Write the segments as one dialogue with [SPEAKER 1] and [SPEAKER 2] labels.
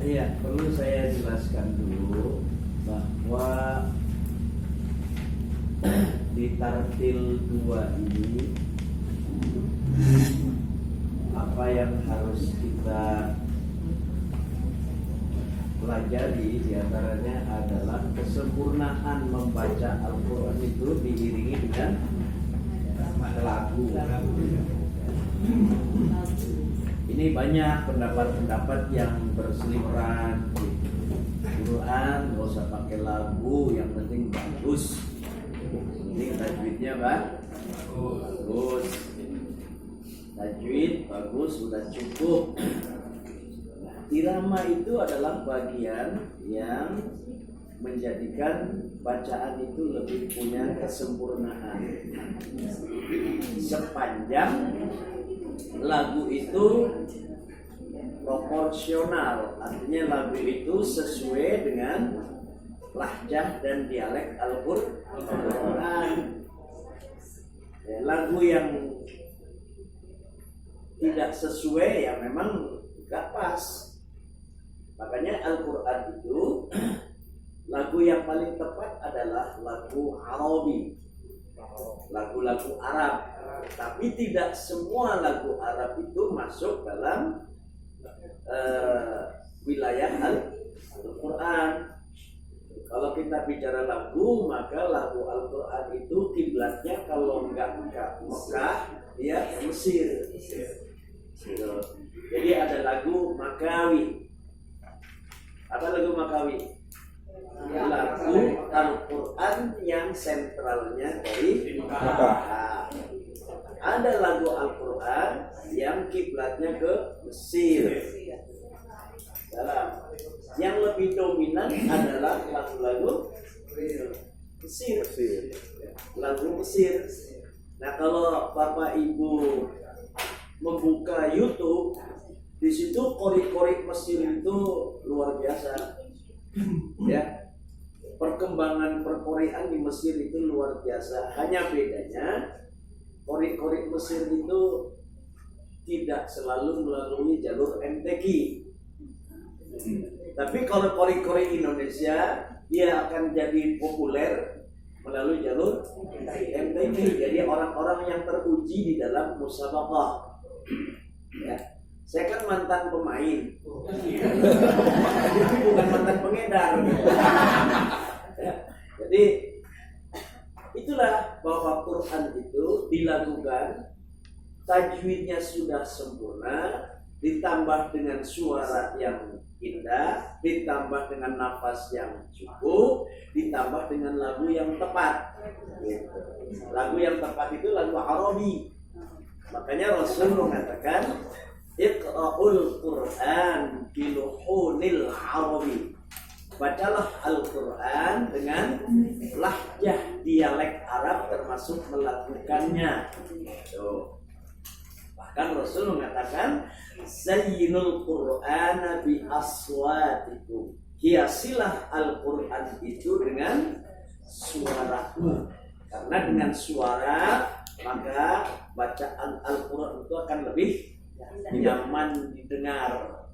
[SPEAKER 1] Iya, perlu saya jelaskan dulu bahwa di tartil 2 ini apa yang harus kita pelajari diantaranya adalah kesempurnaan membaca Al-Quran itu diiringi dengan lagu. Ini banyak pendapat-pendapat yang berseliweran. Quran nggak usah pakai lagu, yang penting bagus. Ini tajwidnya bagus. Tajwid bagus sudah cukup. Irama itu adalah bagian yang menjadikan bacaan itu lebih punya kesempurnaan. Sepanjang lagu itu proporsional, artinya lagu itu sesuai dengan lahjah dan dialek Al-Quran. Lagu yang tidak sesuai ya memang gak pas. Makanya Al-Quran itu lagu yang paling tepat adalah lagu Arabi, lagu-lagu Arab. Tapi tidak semua lagu Arab itu masuk dalam wilayah Al-Quran. Kalau kita bicara lagu, maka lagu Al-Quran itu kiblatnya kalau enggak Mekah, ya Mesir. Jadi ada lagu Makawi. Apa lagu Makawi? Lagu Al-Quran yang sentralnya dari Mekah. Ada lagu Al-Quran yang kiblatnya ke Mesir. Yang lebih dominan adalah lagu-lagu Mesir. Lagu Mesir. Nah, kalau Bapak Ibu membuka YouTube, di situ korik-korik Mesir itu luar biasa. Ya. Perkembangan perkorean di Mesir itu luar biasa. Hanya bedanya korik-korik Mesir itu tidak selalu melalui jalur MTQ. Tapi kalau korik-korik Indonesia, dia akan jadi populer melalui jalur MTQ. Jadi orang-orang yang teruji di dalam musabaqah. Ya. Saya kan mantan pemain. Jadi bukan mantan pengedar. Ya. Jadi itulah bahwa Quran itu dilakukan, tajwidnya sudah sempurna, ditambah dengan suara yang indah, ditambah dengan nafas yang cukup, ditambah dengan lagu yang tepat. Gitu. Lagu yang tepat itu lagu Arabi. Makanya Rasul mengatakan, Iqra'ul Quran biluhunil Arabi. Bacalah Al-Quran dengan lahjah dialek Arab termasuk melakukannya. Bahkan Rasul mengatakan, Zayyinul Qur'ana bi aswatikum. Hiasilah Al-Quran itu dengan suaraku. Karena dengan suara maka bacaan Al-Quran itu akan lebih nyaman didengar,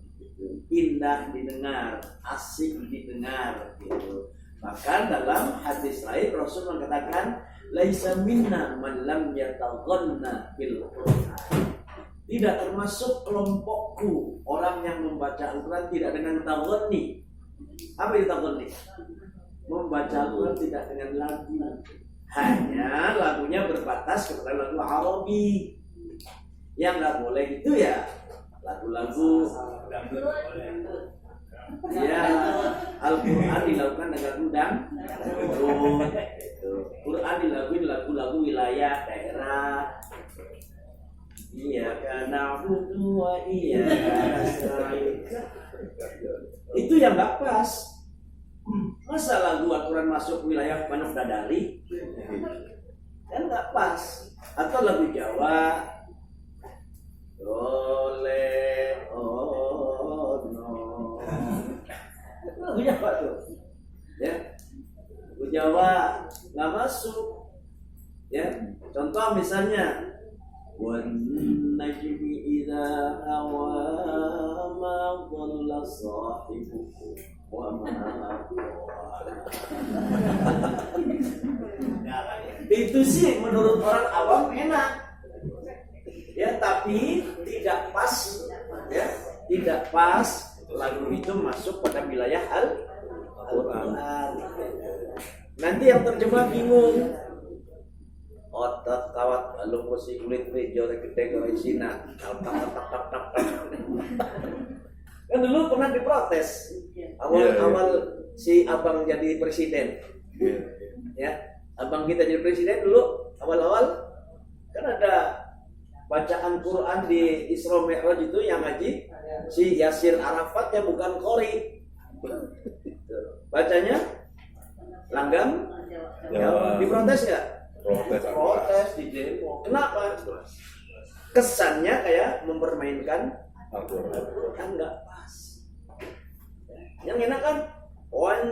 [SPEAKER 1] indah didengar, asik didengar gitu. Maka dalam hadis lain Rasul mengatakan, laisa minna man lam yataghanna bil Qur'an. Tidak termasuk kelompokku orang yang membaca Al-Quran tidak dengan taghanni. Apa itu taghanni? Membaca Al-Quran tidak dengan lagu. Hanya lagunya berbatas kepada lagu Arabi. Yang nggak boleh itu ya lagu-lagu ya Al-Quran dilakukan dengan dangdut. Quran dilakukan lagu-lagu wilayah daerah. Iya karena wa iya itu yang nggak pas. Masa lagu Al-Quran masuk wilayah Manuk Dadali? Kan nggak pas. Atau lagu Jawa, oleh ono. Lagunya apa tuh? Ya, lagu Jawa nggak masuk. Ya, contoh misalnya, wan najmi idza hawa ma dhalla sahibukum wa ma ghawwa. Itu sih menurut orang awam enak. Ya, tapi tidak pas, ya, tidak pas lagu itu masuk pada wilayah Al-Quran. Nanti yang terjemah bingung. Otot kawat alung musik kulit jore gede gore Cina. Kan dulu pernah diprotes. Awal-awal si abang jadi presiden. Ya, abang kita jadi presiden dulu awal-awal kan ada bacaan Quran di Isra Mi'raj itu yang ngaji si Yasir Arafat ya, bukan Qori. Bacanya langgam ya, diprotes nggak? Protes di demo. Kenapa? Kesannya kayak mempermainkan Al-Quran, nggak pas. Yang enak kan? Wan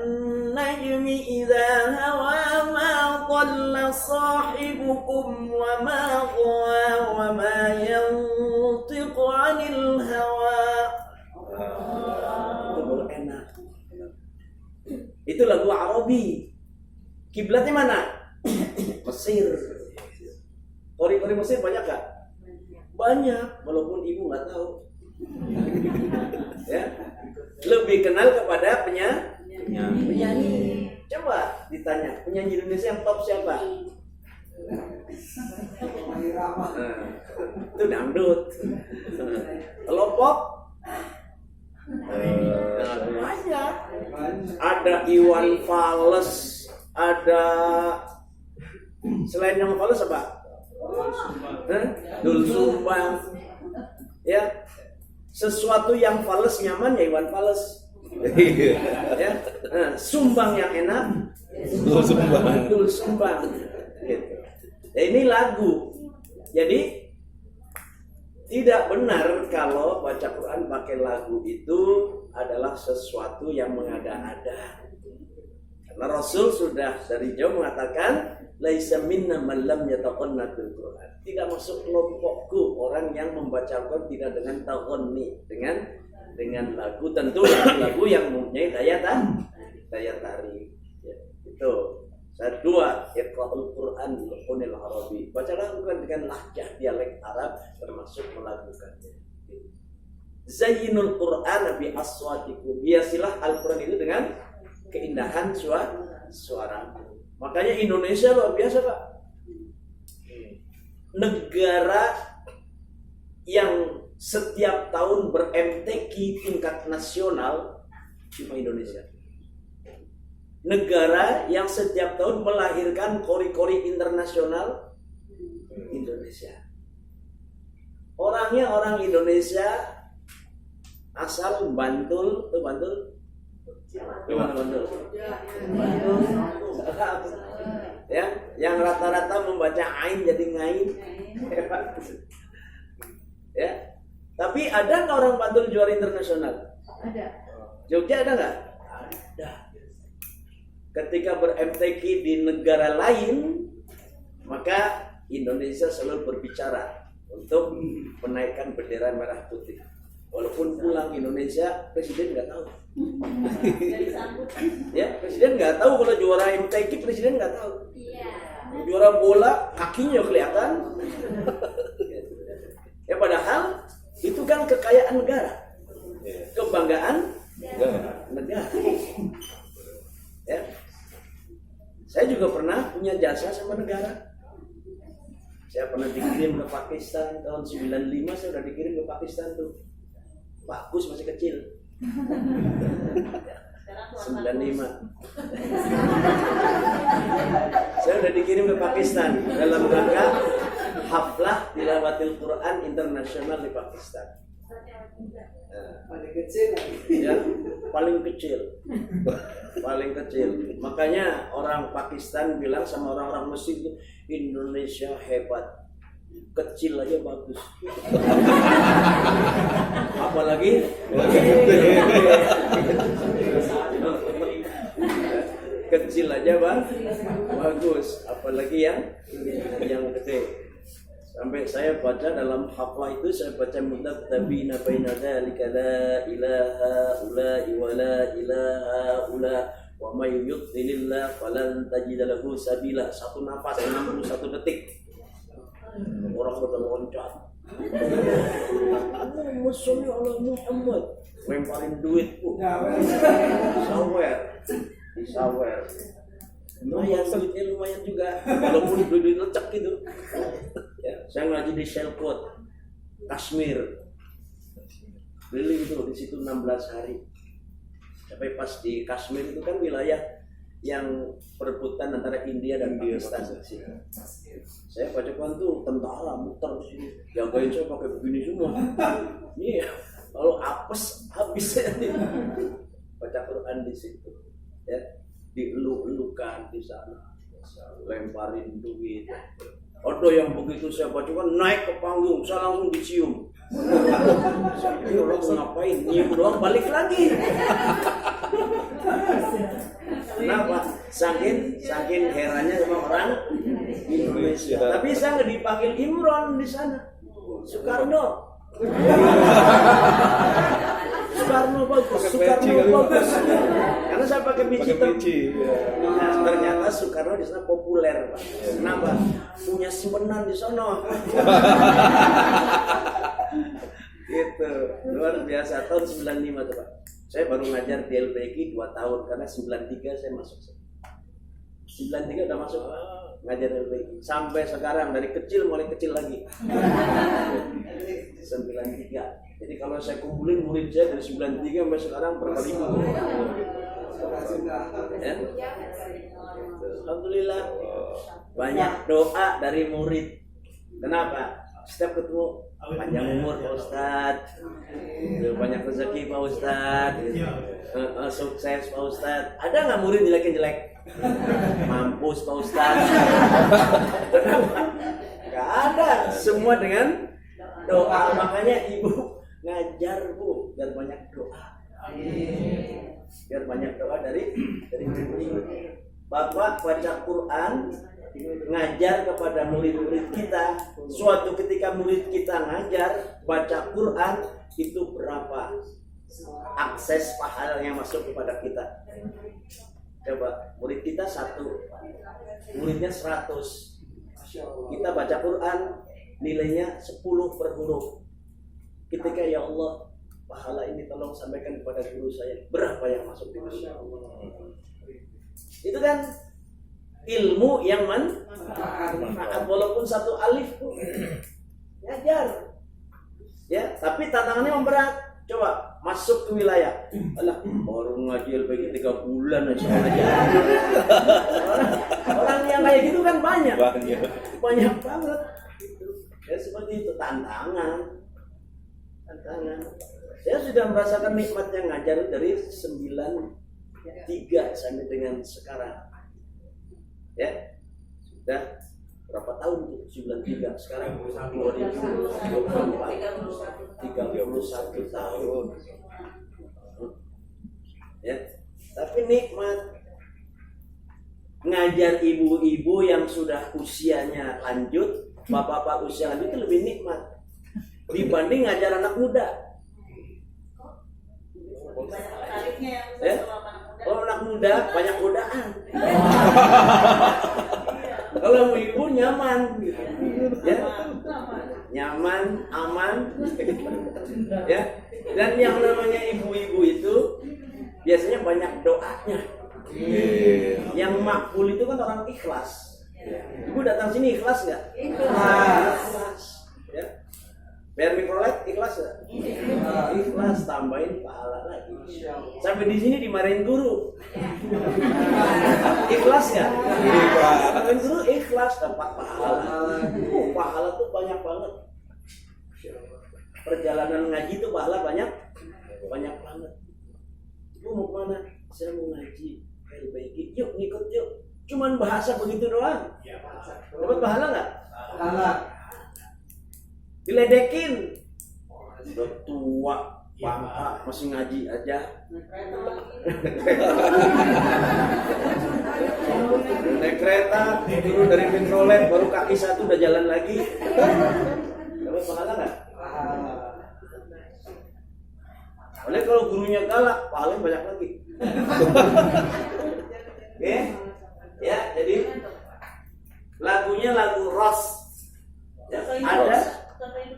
[SPEAKER 1] najmi idza hawa ma dhalla sahibukum wa ma ghawa wa ma yantiqu 'anil hawa. Itu baru enak. Itu lagu Arabi. Kiblatnya mana? Mesir. Kori-kori Mesir banyak gak? Banyak, walaupun ibu nggak tahu. Ya, lebih kenal kepada penyanyi. Coba ditanya, penyanyi Indonesia yang top siapa? Itu dangdut. Kalau pop banyak. Ada Iwan Fals, ada selain yang Fals apa? Dul Sumbang. Ya, sesuatu yang fals nyaman ya Iwan Fals. Ya, sumbang yang enak, Dul Sumbang. Gitu. Ya, ini lagu. Jadi tidak benar kalau baca Quran pakai lagu itu adalah sesuatu yang mengada-ada. Karena Rasul sudah dari jauh mengatakan, laisa minna man lam yataqanna bil Quran. Tidak masuk kelompokku orang yang membaca Quran tidak dengan taghanni, dengan lagu, tentu lagu yang mempunyai daya tarik. Ya, itu. Kedua, iqra'ul Quran bil qunil Arabi. Bacalah Quran dengan lahjah dialek Arab, termasuk melakukannya. Zayyinul Quran bi aswatikum. Biasilah Al-Quran itu dengan keindahan suara. Makanya Indonesia luar biasa, Pak. Negara yang setiap tahun ber-MTQ tingkat nasional cuma Indonesia. Negara yang setiap tahun melahirkan kori-kori internasional Indonesia. Orangnya orang Indonesia, asal Bantul, Bantul. Gimana Bantul? Ya, yang rata-rata membaca ain jadi ngain. Ya. Tapi ada nggak orang Bantul juara internasional?
[SPEAKER 2] Ada.
[SPEAKER 1] Jogja ada nggak? Ada. Ketika ber-MTQ di negara lain, maka Indonesia selalu berbicara untuk menaikkan bendera merah putih. Walaupun pulang Indonesia, presiden nggak tahu. Ya, presiden nggak tahu kalau juara MTQ, presiden nggak tahu. Juara bola, kakinya kelihatan. Ya, padahal itu kan kekayaan negara, kebanggaan negara. Ya, saya juga pernah punya jasa sama negara. Saya pernah dikirim ke Pakistan tahun 95, saya udah dikirim ke Pakistan tuh. Bagus, masih kecil. 95. Saya udah dikirim ke Pakistan dalam rangka haflah tilawatil Quran internasional di Pakistan.
[SPEAKER 3] Paling kecil
[SPEAKER 1] ya, paling kecil. Makanya orang Pakistan bilang sama orang-orang Muslim itu, Indonesia hebat, kecil aja bagus. Apalagi kecil aja bagus, apalagi yang gede. Sampai saya baca dalam haflah itu, saya baca mudabtabina baina dzalika la ilaha ula wa la ilaha ula wa may yudlilillah falan tajid lahu sabila. Satu nafas 61 detik. Orang pada loncat. Musolli ala Muhammad. Lemparin duit bu. Sawer. Lumayan juga. Walaupun duit lecek gitu. Ya, saya ngaji di Shelkot, Kashmir. Keliling itu di situ 16 hari. Sampai pas di Kashmir itu kan wilayah yang perebutan antara India dan Pakistan. Saya baca Quran tuh tentara muter di sini, jagain saya pakai begini semua. Iya, kalau apes habis saya baca Quran di situ. Ya, dieluk-elukan di sana, lemparin duit. Ada yang begitu saya baca kan naik ke panggung, saya langsung dicium. Saya orang ngapain? Nyium doang balik lagi. Kenapa? Saking herannya sama orang Indonesia. Tapi saya nggak dipanggil Imron di sana. Soekarno bagus. Karena saya pakai biji. Nah, ternyata Soekarno di sana populer, Pak. Kenapa? Punya simpenan di sana. Gitu. Luar biasa. Tahun 95 tuh, Pak. Saya baru ngajar di LPG 2 tahun karena 93 saya masuk. 93 udah masuk ngajar LPG. Sampai sekarang dari kecil mulai kecil lagi. 93. Jadi kalau saya kumpulin murid saya dari 93 sampai sekarang berapa ribu. Ya? Alhamdulillah banyak doa dari murid. Kenapa? Setiap ketemu panjang umur Pak Ustadz, banyak rezeki Pak Ustadz, sukses Pak Ustadz. Ada nggak murid jelek? Mampus Pak Ustadz. Nggak ada. Semua dengan doa. Makanya ibu ngajar bu, biar banyak doa. Biar banyak doa dari murid. Bapak baca Quran, ngajar kepada murid-murid kita. Suatu ketika murid kita ngajar baca Quran, itu berapa akses pahala yang masuk kepada kita? Coba, murid kita 1, muridnya 100. Kita baca Quran nilainya 10 per huruf. Ketika ya Allah, pahala ini tolong sampaikan kepada guru saya, berapa yang masuk di Masya Allah? Itu kan ilmu yang manfaat, walaupun 1 alif pun ngajar. Ya, tapi tantangannya memberat. Coba masuk ke wilayah. Alah, baru ngaji LPG 3 bulan aja. Orang yang kayak gitu kan banyak banget. Ya seperti itu tantangan. Saya sudah merasakan nikmatnya ngajar dari 93 sampai dengan sekarang. Ya, sudah berapa tahun tuh? 93, sekarang 2024, 31 tahun. Ya, tapi nikmat. Ngajar ibu-ibu yang sudah usianya lanjut, bapak-bapak usia lanjut itu lebih nikmat dibanding ngajar anak muda. Ya? Kalau anak muda banyak godaan. Kalau ibu nyaman, ya, nyaman, aman, ya. Dan yang namanya ibu-ibu itu biasanya banyak doanya. Yang makbul itu kan orang ikhlas. Ibu datang sini ikhlas nggak? Ikhlas. Ya. Bayar mikrolet ikhlas nggak? Ikhlas, tambahin pahala lagi. Sampai di sini dimarahin guru. Ikhlas nggak? Tambahin guru ikhlas, dapat pahala. Pahala tuh banyak banget. Perjalanan ngaji tuh pahala banyak banget. Ibu mau kemana? Saya mau ngaji. LPG. Yuk ngikut yuk. Cuman bahasa begitu doang. Dapat pahala nggak? Pahala. Diledekin. Udah tua, bangka, masih ngaji aja. naik kereta, turun dari mikrolet, baru kaki satu udah jalan lagi. Dapat pahala nggak? Oleh kalau gurunya galak, pahalanya banyak lagi. Oke, ya jadi lagunya lagu Ros. Ya,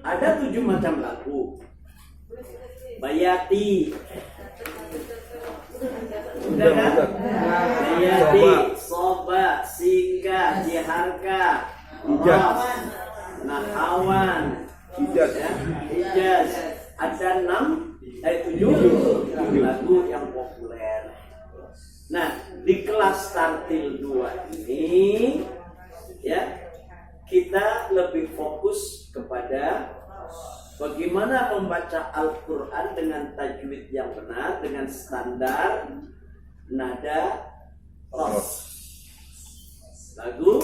[SPEAKER 1] ada 7 macam lagu. Bayati, udah kan? Bayati, Soba, Sika, Jiharka, Ros, Nahawan, Hijaz. Ada 7 lagu yang populer. Nah, di kelas Tartil 2 ini ya kita lebih fokus kepada bagaimana membaca Al-Quran dengan tajwid yang benar, dengan standar nada Ros. Lagu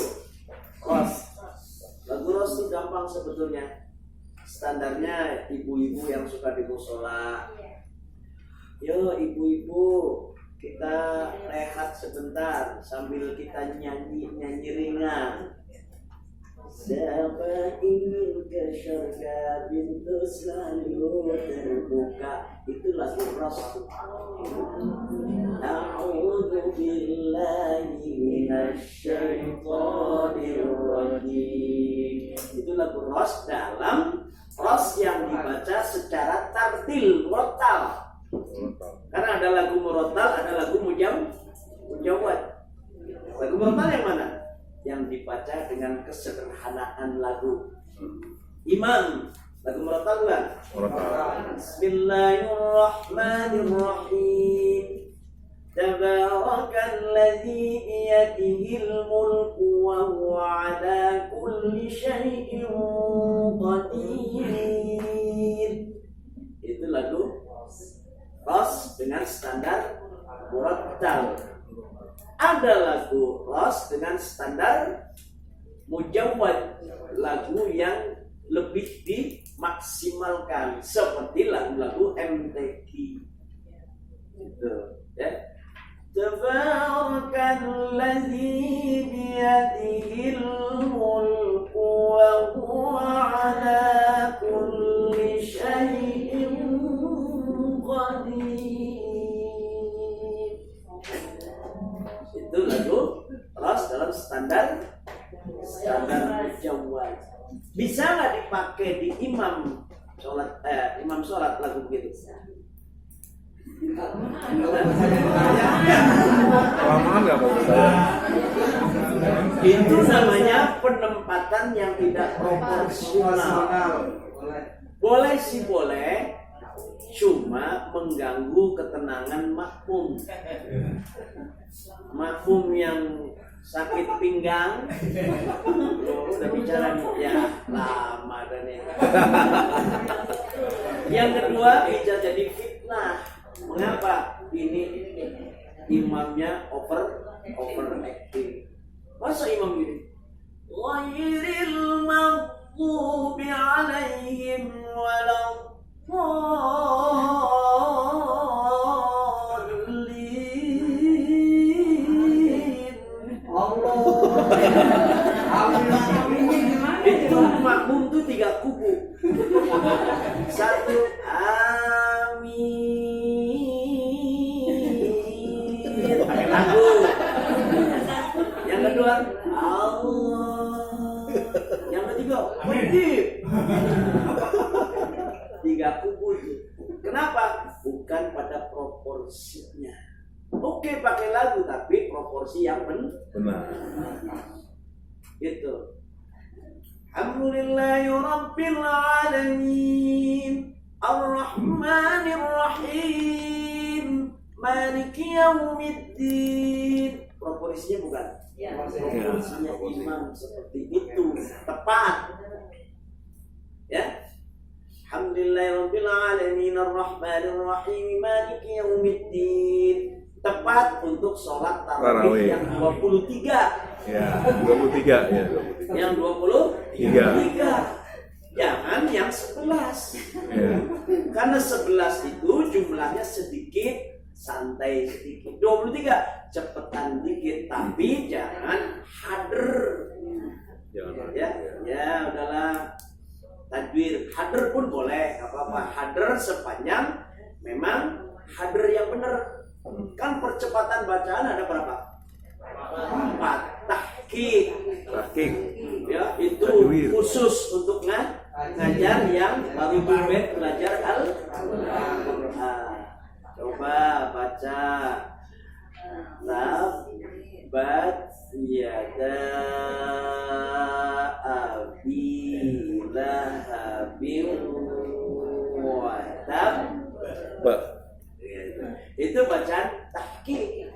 [SPEAKER 1] Ros itu gampang sebetulnya. Standarnya ibu-ibu yang suka di musola. Yo ibu-ibu, kita rehat sebentar sambil kita nyanyi ringan. Siapa ingin ke surga, pintu selalu terbuka. Itu lagu Ros. A'udzu billahi minasyaitonir rajim. Itu lagu Ros dalam Ros yang dibaca secara tartil, murattal. Karena ada lagu murattal, ada lagu mujawwad. Lagu murattal yang mana? Yang dibaca dengan kesederhanaan lagu. Imam, lagu murattal bukan? Bismillahirrahmanirrahim. Tabarakalladzi biyadihil mulku wa huwa ala kulli syai'in qadir. Itu lagu Ros dengan standar murattal. Ada lagu Ros dengan standar mujawwad, lagu yang lebih dimaksimalkan seperti lagu-lagu MTQ. Itu ya. Tabarakalladzi biyadihil mulku wa huwa ala kulli syai'in qadir. Itu lagu Ros dalam standar mujawwad. Bisa nggak dipakai di imam sholat lagu begitu? Itu namanya penempatan yang tidak proporsional. Boleh sih boleh, cuma mengganggu ketenangan makmum. Makmum yang sakit pinggang, udah bicara nih ya lama dan ya. Yang kedua bisa jadi fitnah. Mengapa? Ini imamnya overacting. Masa imam gini? Ghairil maghdubi alaihim waladdallin. Itu makmum tuh 3 kubu. Satu amin. Pakai lagu. Yang kedua Allah. Yang ketiga wajib. 3 kubu itu. Kenapa? Bukan pada proporsinya. Oke pakai lagu tapi proporsi yang benar. Gitu. Alhamdulillahi rabbil alamin. Ar-Rahmanir Rahim. Maliki yaumiddin. Proporsinya bukan. Proporsinya imam seperti itu tepat. Ya. Alhamdulillahi rabbil alamin. Ar-Rahmanir Rahim. Maliki yaumiddin. Tepat untuk sholat tarawih yang 23.
[SPEAKER 2] Ya, 23 ya.
[SPEAKER 1] Yang 23. Jangan yang 11.
[SPEAKER 2] Ya.
[SPEAKER 1] Karena 11 itu jumlahnya sedikit, santai sedikit. 23 cepetan dikit, tapi jangan hadir pun boleh, nggak apa-apa. Hadir sepanjang memang hadir yang benar. Kan percepatan bacaan ada berapa? 4. Tahqiq.
[SPEAKER 2] Tahqiq.
[SPEAKER 1] Ya, itu
[SPEAKER 2] Tajwid.
[SPEAKER 1] khusus untuk ngajar yang baru belajar Al-Quran. Coba baca Tabbat yada abi lahabin wa tab. Itu bacaan tahqiq.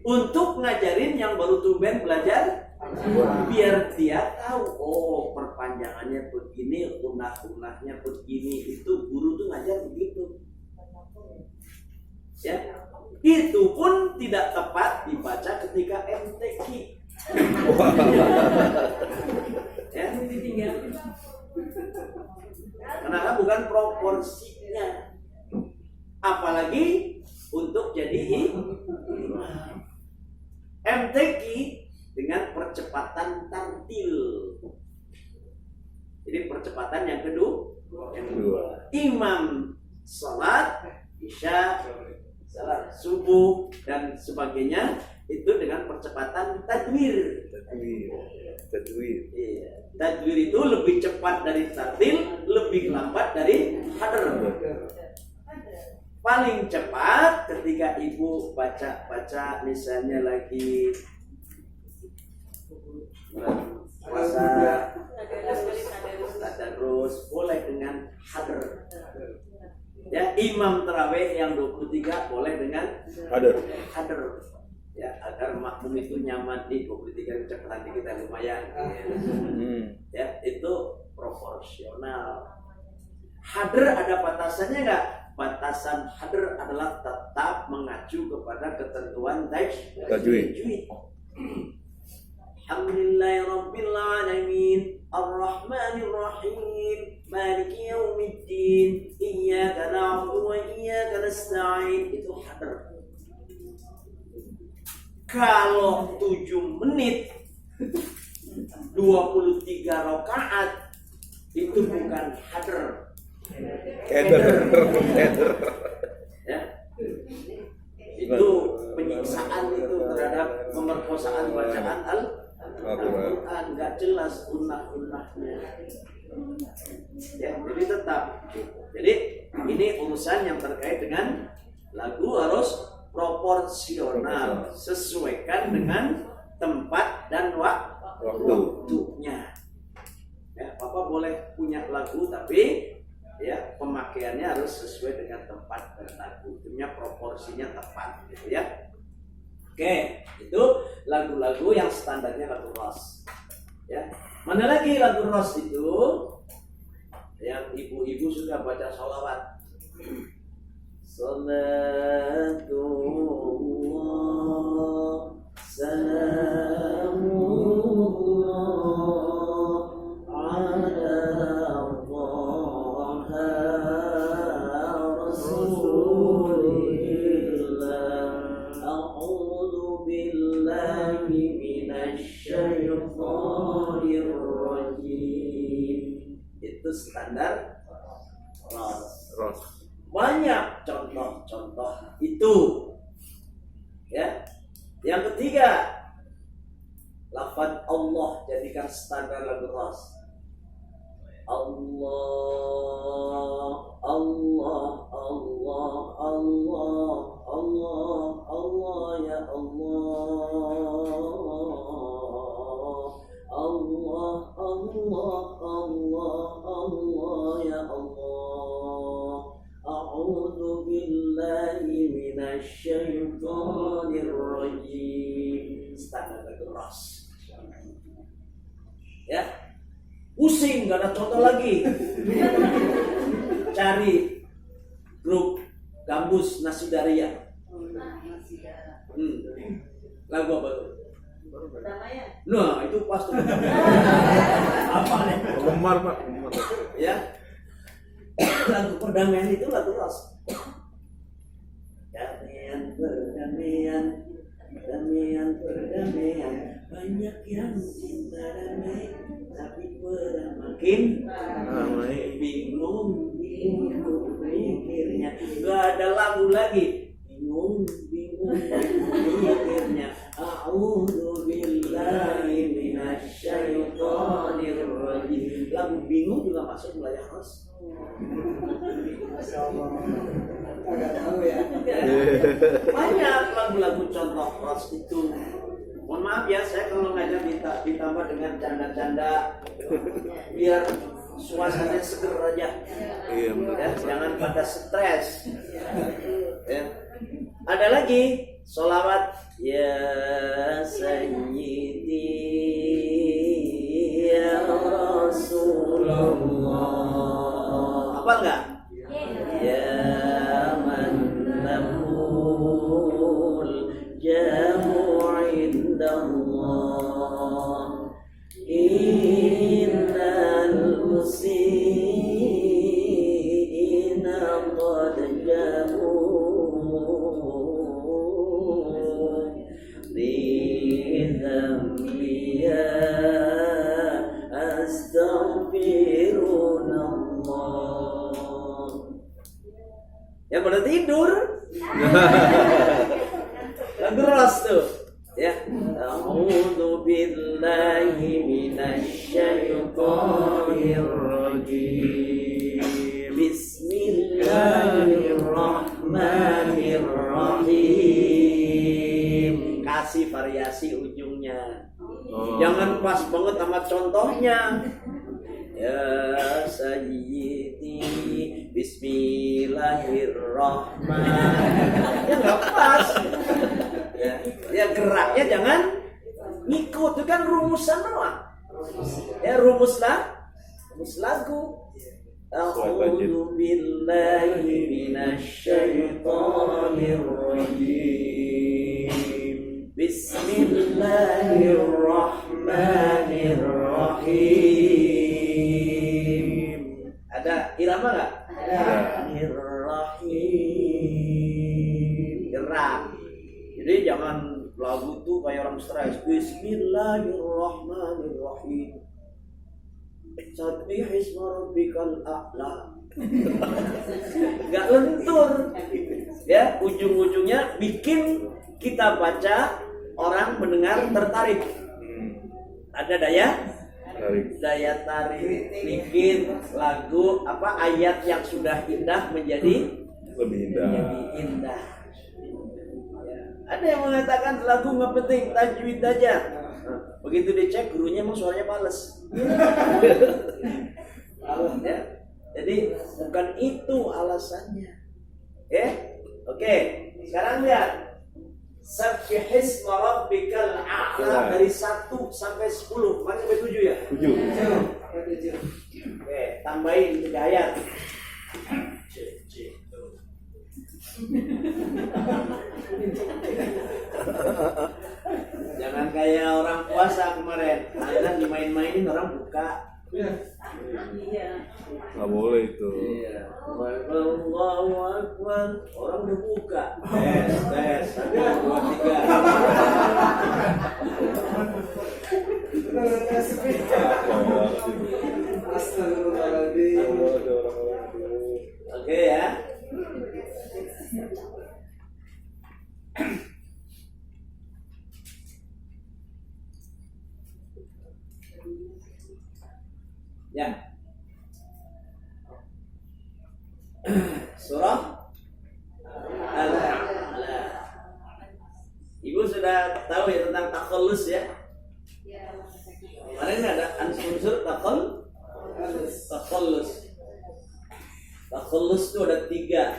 [SPEAKER 1] Untuk ngajarin yang baru tumben belajar, biar dia tahu, oh perpanjangannya begini, unah-unahnya begini. Itu guru tuh ngajar begitu. Ya, itu pun tidak tepat dibaca ketika MTQ. Ya, kenapa bukan proporsinya? Apalagi untuk jadi imam. MTQ dengan percepatan tartil. Jadi percepatan yang kedua. Imam salat isya, salat subuh dan sebagainya itu dengan percepatan tadwir. Iya. Tadwir itu lebih cepat dari tartil, lebih lambat dari hadar. Paling cepat ketika ibu baca misalnya lagi puasa tadarus, boleh dengan hadar. Ya, imam tarawih yang 23 boleh dengan hadar. Ya, agar makmum itu nyaman di 23 kecepatan kita lumayan. Ya, itu proporsional. Hadar ada batasannya enggak? Batasan hadar adalah tetap mengacu kepada ketentuan tajwid. Alhamdulillahirabbil alamin, arrahmanir rahim, maliki yaumiddin, iyyaka na'budu wa iyyaka nasta'in. Itu hadar. Kalau 7 menit 23 rakaat itu bukan hadar.
[SPEAKER 2] Keder.
[SPEAKER 1] Ya. Itu penyiksaan itu terhadap pemerkosaan bacaan Al-Quran, nggak jelas unah-unahnya. Ya, jadi tetap. Jadi ini urusan yang terkait dengan lagu harus proporsional, sesuaikan dengan tempat dan waktunya. Ya, Papa boleh punya lagu tapi ya pemakaiannya harus sesuai dengan tempat dan lagu, punya proporsinya tepat gitu ya. Oke, itu lagu-lagu yang standarnya lagu ros. Ya, mana lagi lagu ros itu yang ibu-ibu suka baca sholawat. Salatullah salamullah ala itu standar ros. Banyak contoh-contoh itu. Ya. Yang ketiga, lafaz Allah jadikan standar lagu ros. Allah, Allah, Allah, Allah, Allah, Allah, ya Allah. Allah, Allah, Allah, Allah, ya Allah. A'udzu billahi minasyaitonir rajim. Standar lagu ros. Ya. Pusing, gak ada contoh lagi. Cari grup Gambus Nasidaria. Lagu apa tuh? Nah, itu pas tuh. Apa nih?
[SPEAKER 2] Gemar, Pak.
[SPEAKER 1] Ya. Lagu perdamaian itu lagu ros. Damaian, perdamaian, damaian, perdamaian. Banyak yang cinta damai. tapi perang makin
[SPEAKER 2] Ramai.
[SPEAKER 1] bingung mikirnya. Gak ada lagu lagi. Bingung mikirnya. A'udzu billahi minasyaitonir rajim. Lagu bingung juga masuk wilayah Rasul.
[SPEAKER 3] Agak tahu ya.
[SPEAKER 1] Banyak lagu-lagu contoh Ras itu. Mohon maaf ya, saya kalau ngajar ditambah dengan canda-canda biar suasananya seger aja.
[SPEAKER 2] Iya benar.
[SPEAKER 1] Ya, jangan pada stres. Ya. Ada lagi sholawat ya sayyidi ya Rasulullah. Apa enggak? Ya man lahul jamu indallah innal musina qad jamu lidhambiya astaghfirullah. Yang pada tidur lagu Ras tuh ya. A'udzu billahi minasyaitonir rajim. Bismillahirrahmanirrahim. Kasih variasi ujungnya. Jangan pas banget sama contohnya. Ya sayyidi bismillahirrahmanirrahim. Ya nggak pas. Ya geraknya jangan ngikut, itu kan rumusan doang. Ya rumus lagu. A'udzu billahi minasyaitonir rajim. Bismillahirrahmanirrahim. Ada irama nggak? Ada. Irrahim. Gerak. Jadi jangan lagu tuh kayak orang stres. Bismillahirrahmanirrahim. Sabbih isma rabbikal a'la. Gak lentur. Ya, ujung-ujungnya bikin kita baca orang mendengar tertarik. Ada daya tarik. Bikin lagu ayat yang sudah indah menjadi
[SPEAKER 2] Lebih indah.
[SPEAKER 1] Ada yang mengatakan lagu nggak penting, tajwid aja. Begitu dicek gurunya emang suaranya males. Ya. Jadi bukan itu alasannya. Oke. Sekarang lihat. Sabbihisma rabbikal a'la dari 1 sampai 10. Mana sampai 7 ya?
[SPEAKER 2] 7.
[SPEAKER 1] Oke, tambahin 3 ayat. Jangan kayak orang puasa kemarin, kalian dimain-mainin orang buka.
[SPEAKER 2] Nggak boleh itu.
[SPEAKER 1] Iya. Allahu Akbar, orang udah buka. Tes. 1, 2, 3.
[SPEAKER 3] Astagfirullahaladzim.
[SPEAKER 1] Oke ya. Ya. Surah Al-A'la. Ibu sudah tahu ya tentang takhallus ya? Kemarin ada unsur takhallus. Takhallus itu ada 3.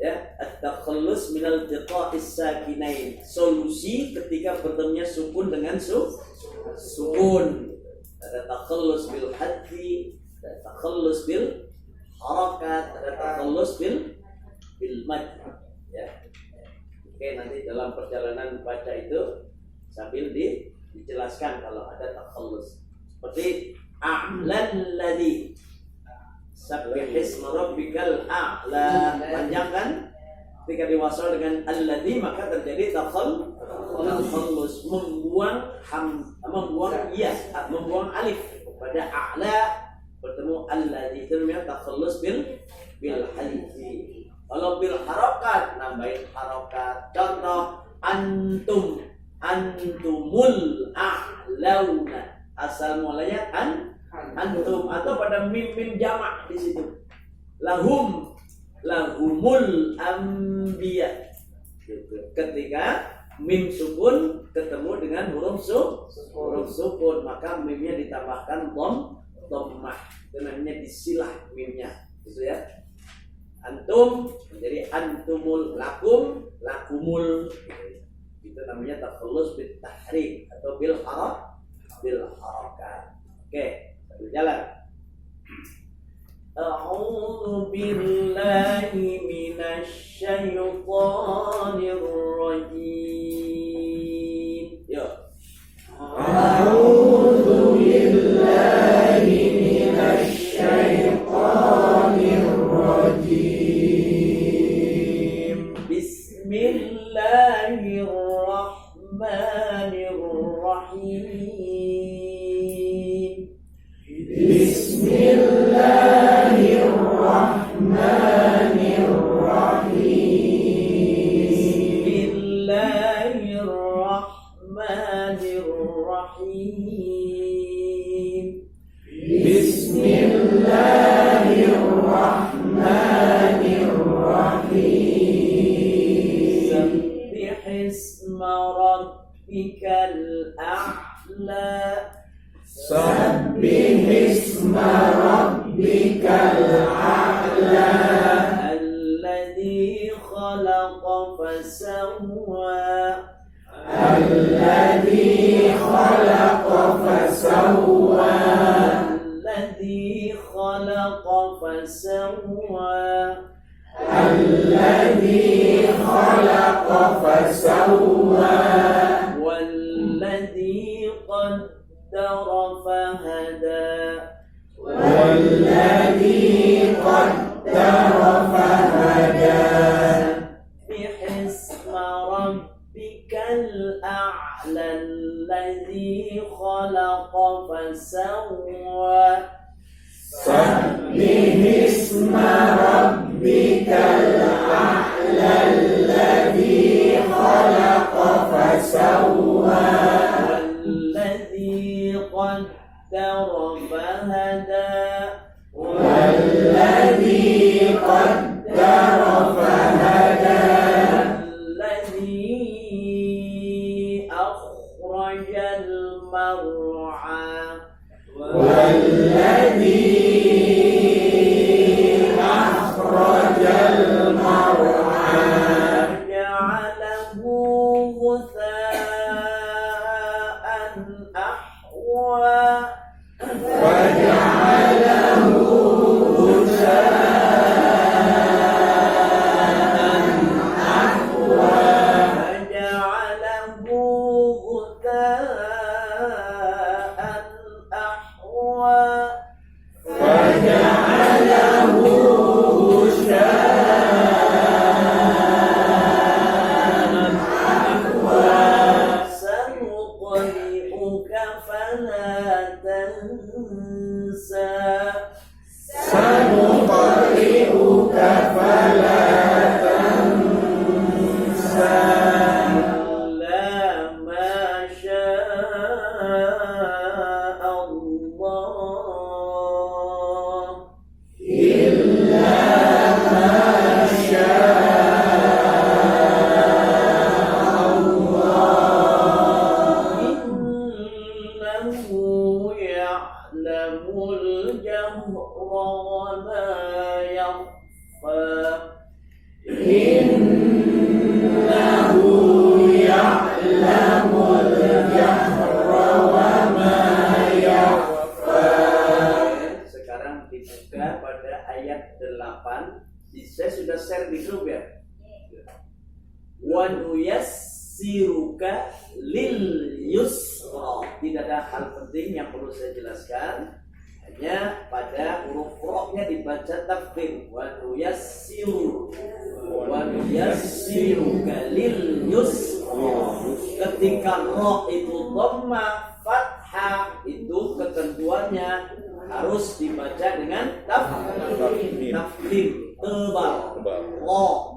[SPEAKER 1] Ya, at-takhallus minal tiqa'is sakinain. Solusi ketika bertemunya sukun dengan sukun. Ada takhallus bil hadfi, ada takhallus bil harakat, ada takhallus bil mad. Ya. Oke, nanti dalam perjalanan baca itu sambil dijelaskan kalau ada takhallus. Seperti a'lal ladzi sabbihisma rabbikal a'la. Panjang kan? Ketika diwasal dengan alladzi maka terjadi takhallus membuang alif pada a'la bertemu alladzi itu namanya takhallus bil halifi. Kalau bil harakat nambahin harakat. Contoh antumul a'launa, asal mulanya antum atau pada mim jamak di situ. Lahumul anbiya. Gitu. Ketika mim sukun ketemu dengan huruf sukun, maka mimnya ditambahkan dhammah. Itu namanya disilah mimnya. Gitu ya. Antum menjadi antumul, lakumul. Itu namanya takhallus bil tahrik atau bil harakat. Oke, satu jalan. A'udzu billahi minasy syaithanir rajim. Yo.
[SPEAKER 3] A'udzu billahi minasy syaithanir rajim.
[SPEAKER 1] Bismillahirrahmanirrahim. Sabbihisma rabbikal a'la.
[SPEAKER 3] Sabbihisma rabbikal a'la.
[SPEAKER 1] Alladzi khalaqa fasawwa.
[SPEAKER 3] Alladzi khalaqa fasawwa.
[SPEAKER 1] Alladzi khalaqa fasawwa.
[SPEAKER 3] Alladzi khalaqa fasawwa.
[SPEAKER 1] Walladzi qaddara fahada.
[SPEAKER 3] Walladzi qaddara fahada.
[SPEAKER 1] Sabbihisma rabbikal a'la. Alladzi khalaqa fasawwa.
[SPEAKER 3] Sabbihisma rabbikal a'la. Alladzi khalaqa fasawwa.
[SPEAKER 1] Walladzi qaddara fahada.
[SPEAKER 3] Walladzi qaddara fahada.
[SPEAKER 1] Alladzi akhrajal mar'a.
[SPEAKER 3] Walladzi akhrajal mar'a.
[SPEAKER 1] Ja'alahu ghutha'an ahwa.
[SPEAKER 3] Waja'alahu ghutha'an ahwa.
[SPEAKER 1] Ja'alahu ghutha'an ahwa.
[SPEAKER 3] Waja'alahu ghutha'an ahwa.
[SPEAKER 1] Sanuqri'uka fala tansa.
[SPEAKER 3] Sanuqri'uka fala tansa.
[SPEAKER 1] Illa ma syaa Allah.
[SPEAKER 3] Illa ma syaa Allah.
[SPEAKER 1] Innahu ya'lamul jahra wa ma yakhfa.
[SPEAKER 3] Innahu ya'lamul jahra wa ma yakhfa.
[SPEAKER 1] Sekarang dibuka pada ayat 8. Saya sudah share di grup ya. Wa nuyassiruka lil yusra. Tidak ada hal penting yang perlu saya jelaskan. Hanya pada huruf ro-nya dibaca tafkhim. Wa nuyassiruka lil yusra. ketika ro itu dhamma fathah, itu ketentuannya harus dibaca dengan tafkhim tebal. Ro,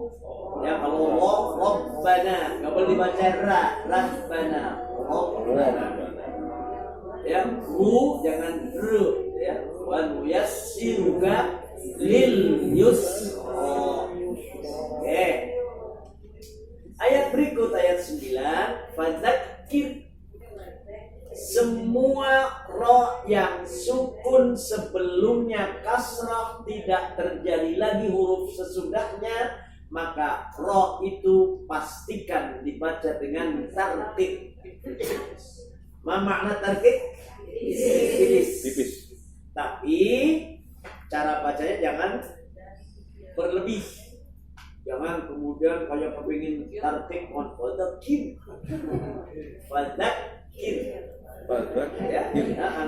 [SPEAKER 1] ya kalau ro robbana nggak boleh dibaca rabbana, robbana. Ya, ru jangan ru, ya. Wa nuyassiruka lil yusra. Oke. Ayat berikut ayat 9, fadzakir. Semua ro yang sukun sebelumnya kasrah tidak terjadi lagi huruf sesudahnya, maka ro itu pastikan dibaca dengan tartib. Ma makna tartib? Tipis. Tapi cara bacanya jangan berlebih. Jangan kemudian kayak kepingin tartib on fadzakir. Ya,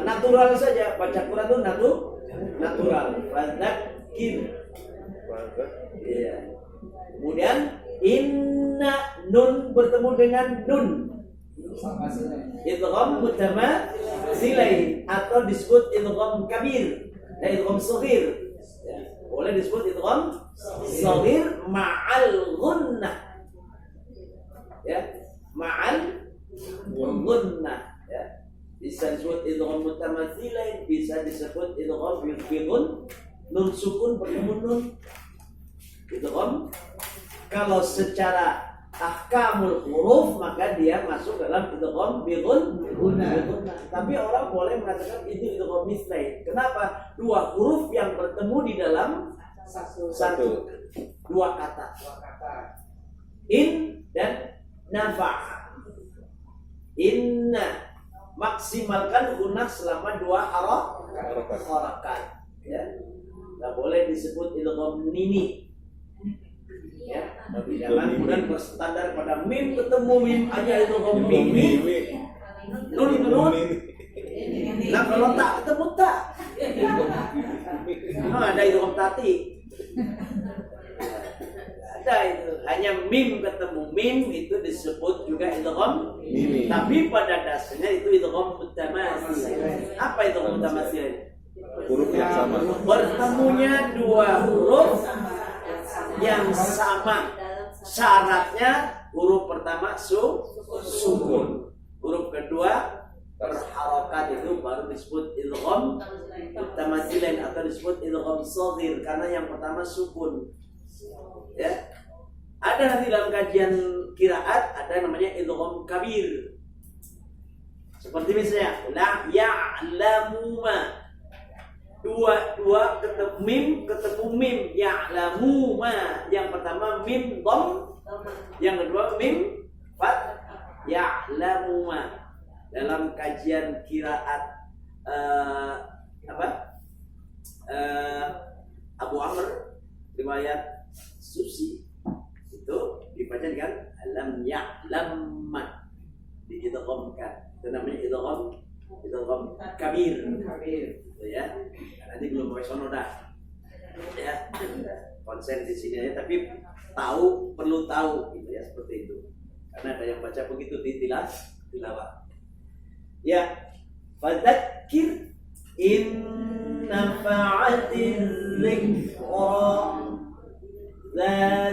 [SPEAKER 1] natural saja, baca Quran itu natural. Fadzakir. Ya. Kemudian inna nun bertemu dengan nun. Idgham mutamatsilain atau disebut idgham kabir dan idgham shaghir. Boleh disebut idgham shaghir ma'al ghunnah. Ya, ma'al ghunnah, ya. Bisa disebut idgham mutamatsilain, bisa disebut idgham bilghun, nun sukun bertemu nun. Idgham kalau secara ahkamul huruf maka dia masuk dalam idgham bilghun. Tapi orang boleh mengatakan itu idgham mislain. Kenapa? Dua huruf yang bertemu di dalam satu dua kata. In dan nafa. Inna, maksimalkan gunnah selama dua harakat. Ya. Nggak boleh disebut idgham nini. Ya, jangan kemudian berstandar pada mim ketemu mim aja itu mim. Nun. Nah kalau tak ketemu tak. Ada itu tati. Ada itu. Hanya mim ketemu mim itu disebut juga idgham. Tapi pada dasarnya itu idgham mutamatsil. Apa itu mutamatsil?
[SPEAKER 2] Huruf yang sama.
[SPEAKER 1] Bertemunya dua huruf yang sama, syaratnya huruf pertama sukun, huruf kedua berharokat, itu baru disebut idgham mutamatsilain atau disebut idgham shaghir karena yang pertama sukun. Ya, ada nanti dalam kajian qiraat ada namanya idgham kabir. Seperti misalnya la ya'lamu ma, dua ketemu mim ya'lamu ma, yang pertama mim dom, yang kedua mim fat ya'lamu ma. Dalam kajian qiraat Abu Amr riwayat Susi itu dibaca dengan lam ya'lam ma, diidghamkan. Itu namanya idgham kabir. Ya, nanti belum pakai sono dah. Ya, konsen di sini aja, tapi perlu tahu gitu ya, seperti itu. Karena ada yang baca begitu di tilawah. Ya, fadzakir in nafa'atiz dzikra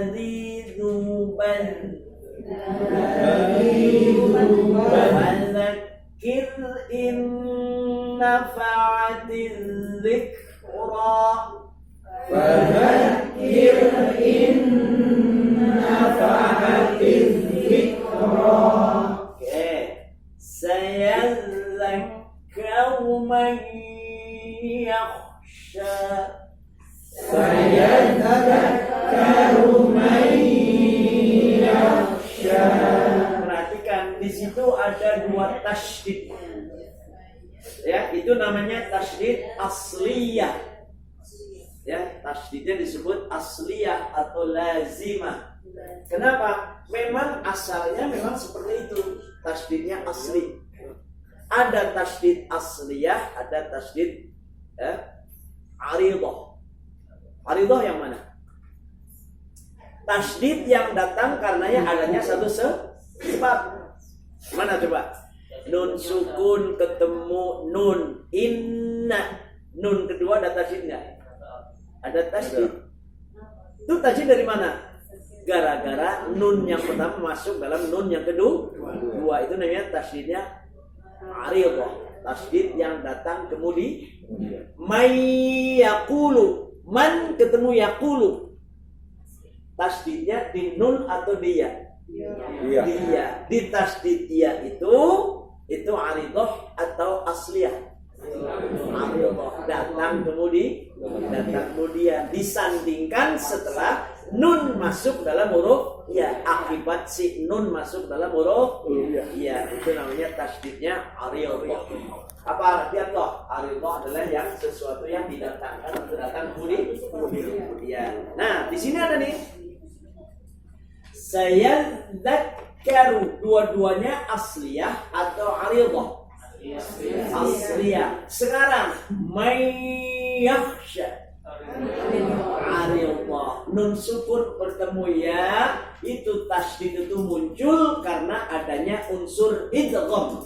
[SPEAKER 1] dzidzuban fadzakir in nafa'atiz dzikra
[SPEAKER 3] fadzakir in nafa'atiz dzikra.
[SPEAKER 1] Oke, sayadzakkaru man yakhsha. Sayadzakkaru man yakhsha. Perhatikan di situ ada dua tasydid. Ya, itu namanya tasydid asliyah. Ya, tasydidnya disebut asliyah atau lazimah. Kenapa? Memang asalnya memang seperti itu, tasydidnya asli. Ada tasydid asliyah, ada tasydid aridah. Aridah yang mana? Tasydid yang datang karenanya adanya satu sebab. Mana coba? Nun sukun ketemu nun inna. Nun kedua ada tasydid nggak? Ada tasydid. Itu tasydid dari mana? Gara-gara nun yang pertama masuk dalam nun yang kedua. Itu namanya tasydidnya aridah. Tasydid yang datang kemudian. May yaqulu. Man ketemu yaqulu. Tasydidnya di nun atau di ya?
[SPEAKER 2] Iya.
[SPEAKER 1] Dia. Di tasydid ya itu aridah atau asliyah. Aridah datang kemudian disandingkan setelah nun masuk dalam huruf ya, akibat si nun masuk dalam huruf ya, itu namanya tasydidnya aridah. Apa artinya toh? Aridah adalah yang sesuatu yang didatangkan atau datang kemudian. Nah, di sini ada nih saya dzakkaru, dua-duanya asliyah atau aridah? Asliyah. Sekarang may yakhsha aridah. Nun sukun bertemu ya, itu tasydid itu muncul karena adanya unsur idgham.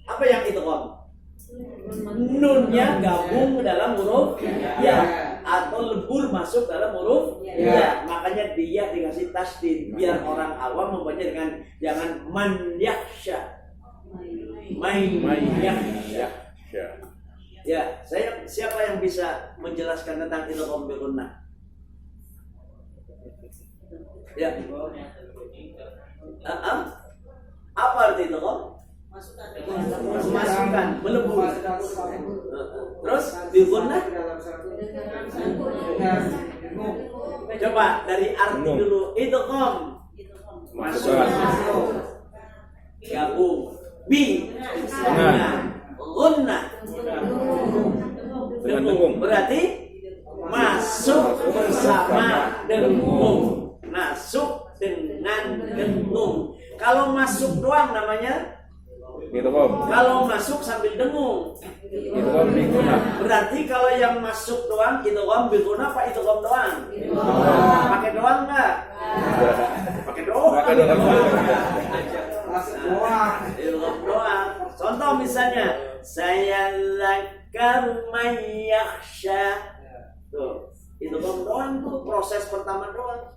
[SPEAKER 1] Apa yang idgham? Nunnya gabung dalam huruf ya atau lebur masuk dalam huruf ya. Makanya dia dikasih tasydid biar orang awam membaca dengan jangan man yakhsha. May yakhsha. Ya, siapa yang bisa menjelaskan tentang idgham bi gunnah? Ya. Apa arti idgham? Masukkan, melebur. Terus bi gunnah? Coba dari arti dulu. Idgham masuk, gabung. Bi gunnah dengung. Berarti masuk bersama dengung. Masuk dengan dengung. Kalau masuk doang namanya
[SPEAKER 2] idgham.
[SPEAKER 1] Kalau masuk sambil dengung,
[SPEAKER 2] Idgham bi gunnah.
[SPEAKER 1] berarti kalau yang masuk doang idgham bi gunnah apa idgham doang? Pakai doang enggak? Pakai doang. Idgham doang. Contoh misalnya, saya dzakkaru may yakhsha. Tuh, idgham doang tuh, proses pertama doang.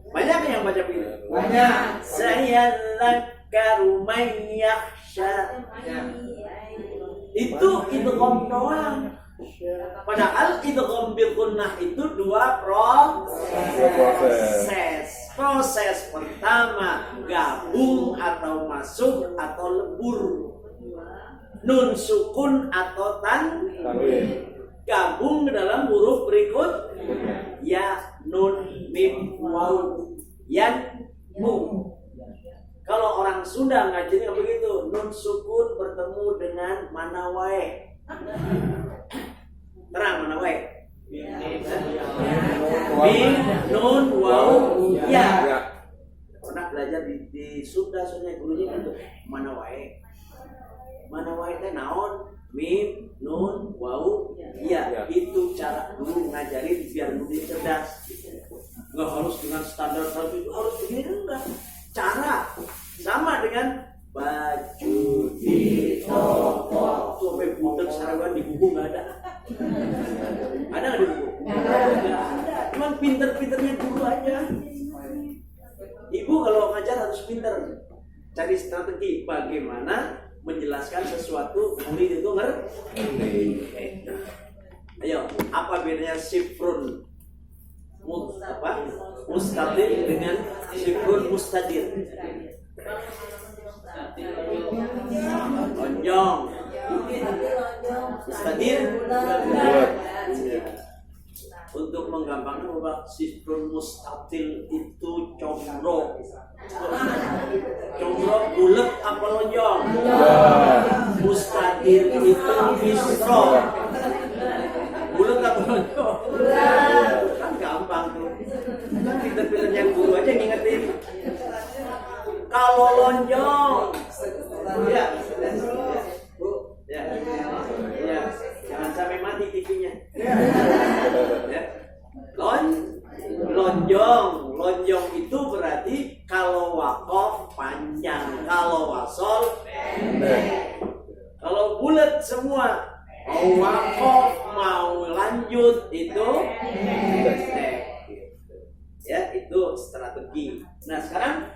[SPEAKER 1] Banyak yang baca begini?
[SPEAKER 3] Banyak.
[SPEAKER 1] Saya dzakkaru may yakhsha. Itu idgham doang. Padahal idgham bil gunnah itu dua proses. Proses pertama gabung atau masuk atau lebur. Nun sukun atau tanwin gabung dalam huruf berikut ya, nun, mim, waw, yan, mu. Kalau orang Sunda ngajinya begitu, nun sukun bertemu dengan mana wae. Terang mana wae? Mim, nun, waw, ya. Pernah belajar di Sunda soalnya gurunya gitu. Mana wae? Mana wae teh naon? Mim, nun, waw, ya. Itu cara guru ngajarin biar murid cerdas. Nggak harus dengan standar itu harus begini, enggak. Cara sama dengan baju di toko. Sampai budak sarapan di buku nggak ada. Ada nggak di buku? Nggak ada. Cuman pinter-pinternya dulu aja. Ibu kalau ngajar harus pinter. Cari strategi bagaimana menjelaskan sesuatu murid itu ngerti. Ayo, apa bedanya sifrun mustatir dengan sifrun mustadir? Lonjong, mustadir. Untuk menggampangkan bahwa sifrun mustatil itu comro. Comro bulat apa lonjong? Mustatir itu misro. Bulat apa lonjong? Kan gampang tuh. Kan pinter-pinter yang guru aja ngingetin. Kalau lonjong, ya, Bu, ya, jangan sampai mati TV-nya. Ya. Lonjong itu berarti kalau wakof panjang. Kalau wasol kalau bulat semua, mau wakof, mau lanjut itu ya, itu strategi. Nah sekarang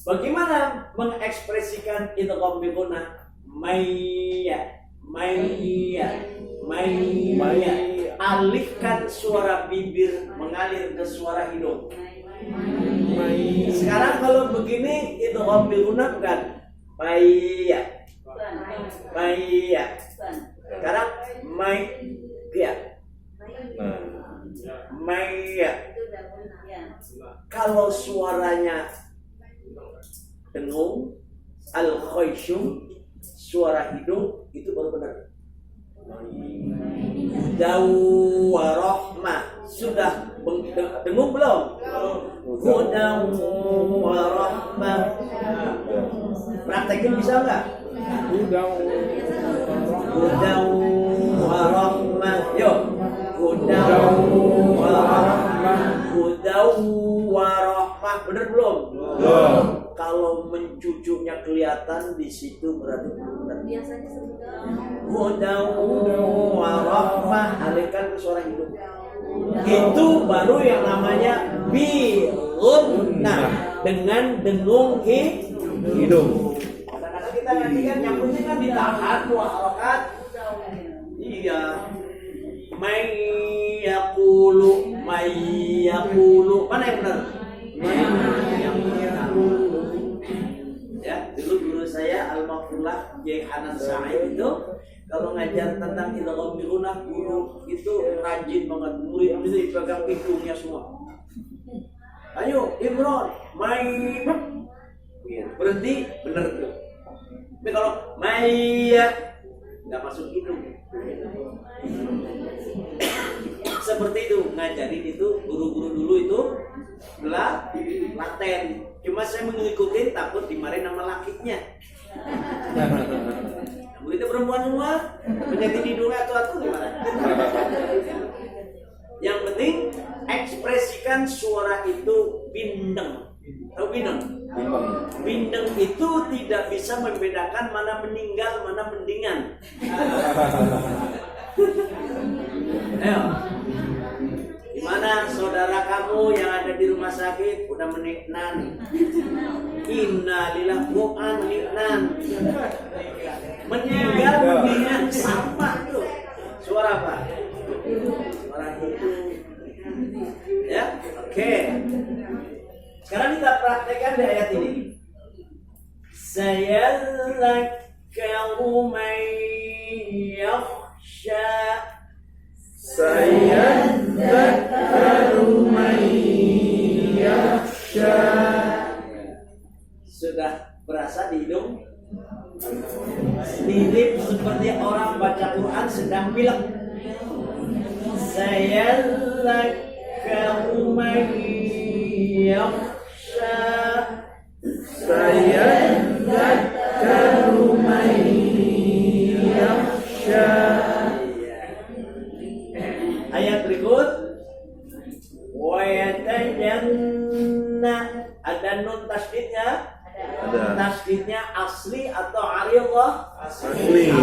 [SPEAKER 1] bagaimana mengekspresikan idgham bi gunnah? Maya. Alihkan suara bibir mengalir ke suara hidung. Sekarang kalau begini idgham bi gunnah bukan? Maya. Sekarang Maya. Kalau suaranya dengung, al-khayshum, suara hidung itu baru benar. Hudaw wa rahmah. Sudah dengung belum? Hudaw wa rahmah. Praktekin bisa enggak? Hudaw wa rahmah. Yuk. Hudaw wa rahmah. Hudaw wa rahmah. Benar belum?
[SPEAKER 2] Belum.
[SPEAKER 1] Kalau mencucuknya kelihatan di situ berarti benar.
[SPEAKER 4] Biasanya
[SPEAKER 1] Hudaw wa rahmah, alihkan ke suara hidung. Itu baru yang namanya bi gunnah, dengan dengung hidung. Kadang-kadang kita nanti kan yang penting kan ditahan 2 harokat. Iya. Mayyaqulu. Mana yang benar? Ya, dulu guru saya Al-Maghfurlah Kiai Hanan Sa'id itu kalau ngajar tentang idgham bi gunnah, guru itu rajin banget, murid itu dipegang hidungnya semua. Ayo Imron, main. Berhenti, bener tuh. Tapi kalau maya nggak masuk hidung. Seperti itu ngajarin itu guru-guru dulu itu laten. Cuma saya mengikuti takut dimarahin sama lakinya. Begitu perempuan semua menjadi hidungnya atu-atu gimana? Yang penting ekspresikan suara itu bindeng. Tahu bindeng? Bindeng itu tidak bisa membedakan mana meninggal, mana mendingan. Ayo. Gimana saudara kamu yang ada di rumah sakit udah meniknan? Innalillahi wa inna meninggal mendingan sama tuh. Suara apa? Suara itu. Ya, oke. Sekarang kita praktekkan di ayat ini. Sayadzakkaru man yakhsha.
[SPEAKER 3] Sayadzakkaru man yakhsha.
[SPEAKER 1] Sudah berasa di hidung? Mirip seperti orang baca Quran sedang pilek. Sayadzakkaru man yakhsha.
[SPEAKER 3] Sayadzakkaru man yakhsha.
[SPEAKER 1] Ayat berikut, wa yatajanna, ada nun tasdidnya?
[SPEAKER 2] Ada.
[SPEAKER 1] Tasdidnya asli atau aridah?
[SPEAKER 2] Asli.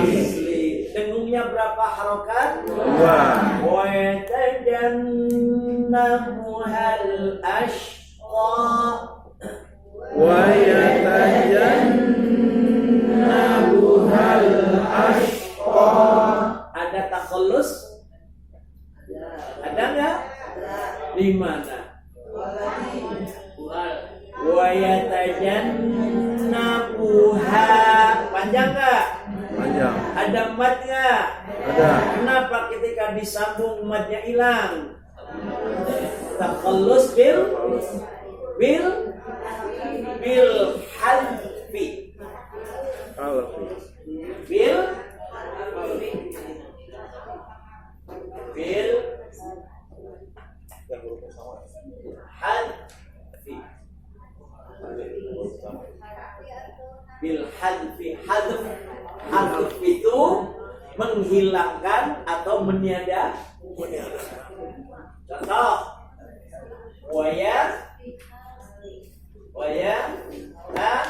[SPEAKER 1] Dengungnya berapa harokat?
[SPEAKER 2] 2.
[SPEAKER 1] Wa yatajannabuhal ashqa.
[SPEAKER 2] Wa yatajannabuhal ashqa.
[SPEAKER 1] Ada takhallus? Ada nggak? Di mana? Wa yatajannabuha. Panjang nggak?
[SPEAKER 2] Panjang.
[SPEAKER 1] Ada mat nggak?
[SPEAKER 2] Ada.
[SPEAKER 1] Kenapa ketika disambung matnya hilang? Takhallus bil hadfi. Bil hadfi. Bil hadfi. Hadf itu menghilangkan atau meniada. Contoh, waya ta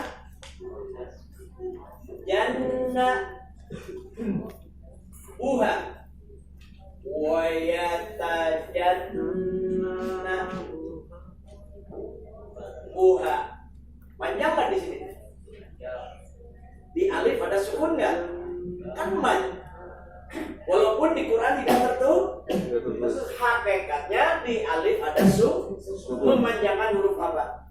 [SPEAKER 1] uha wa yatajanna uha. Panjang kan di sini? Di alif ada sukun nggak? Kan man. Walaupun di Quran tidak tertulis, hakikatnya di alif ada memanjangkan huruf apa?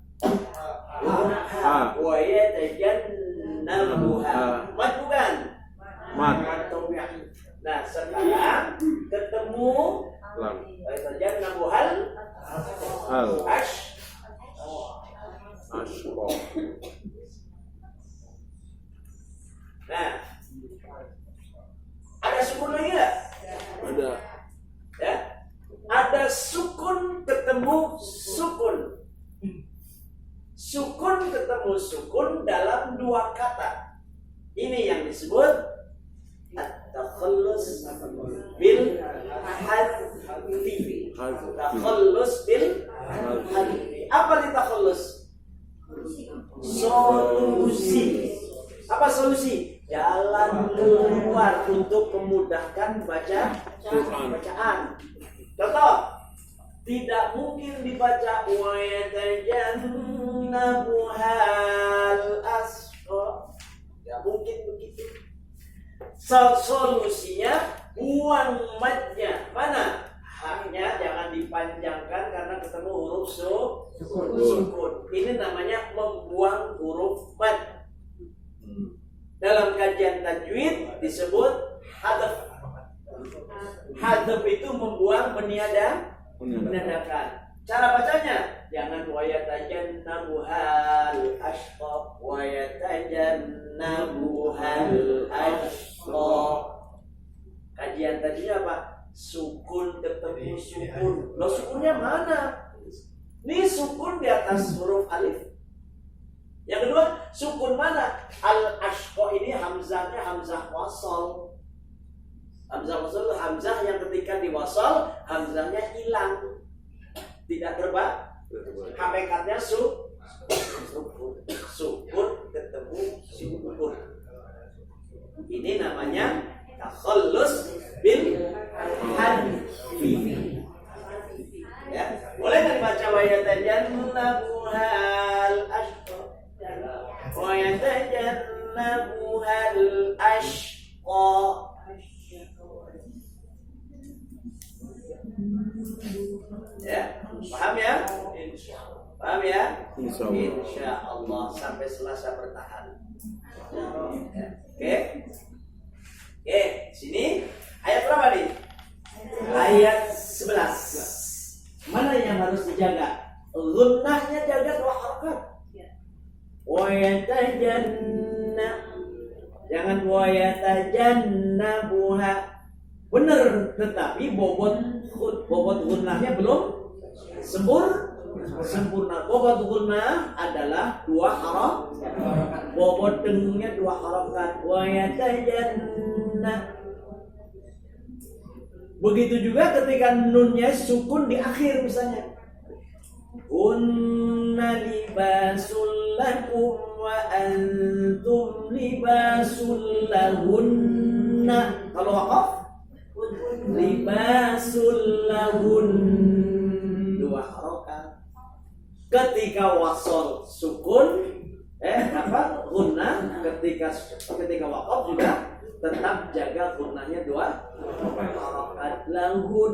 [SPEAKER 1] Wa yatajannabuha. Mat bukan?
[SPEAKER 2] Mat.
[SPEAKER 1] Nah sekarang ketemu yatajannabuhal
[SPEAKER 2] Ashqa.
[SPEAKER 1] Nah, ada sukun lagi nggak?
[SPEAKER 2] Ada.
[SPEAKER 1] Ya, ada sukun ketemu sukun. Sukun ketemu sukun dalam dua kata. Ini yang disebut at-takhallus bil hadfi. Takhallus bil hadfi. Apa di takhallus? Solusi. Apa solusi? Jalan keluar untuk memudahkan bacaan. Contoh, tidak mungkin dibaca wa yatajannabuhal asqa. Tidak mungkin begitu. Solusinya buang matnya. Mana? Haknya jangan dipanjangkan karena ketemu huruf sukun. Ini namanya membuang huruf mat. Dalam kajian tajwid disebut hadaf. Hadaf itu membuang meniadakan. Cara bacanya jangan wa yatajannabuhal ashqa wa yatajannabuhal ashqa. Kajian tadinya apa? Sukun ketemu sukun. Loh sukunnya mana? Ini sukun di atas huruf alif. Yang kedua, sukun mana? Al-ashqa ini hamzahnya hamzah wasal. Hamzah wasal itu hamzah yang ketika diwasal hamzahnya hilang. Tidak terbang. Hakikatnya sukun ketemu sukun. Ini namanya takhallus bil hadfi. Ya, boleh kan dibaca wa yatajannabuhal ashqa wa yatajannabuhal ashqa. Ya, paham ya? Paham ya? Insya Allah sampai Selasa bertahan. Oke. Oke, sini ayat berapa nih? Ayat 11. Mana yang harus dijaga? Gunnahnya jaga dua harakat. Wa yatajanna. Jangan wa yatajannabuha. Benar, tetapi bobot gunnahnya belum sempurna. Bobot gunnah adalah dua harakat. Bobot dengungnya dua harakat. Wa yatajanna. Begitu juga ketika nunnya sukun di akhir misalnya. Hunna libasul lakum wa antum libasul lahunna. Kalau waqaf libasul lahun, dua harokat. Ketika wasol sukun hunna, ketika waqaf juga tetap jaga gunnahnya dua harokat. Lahun,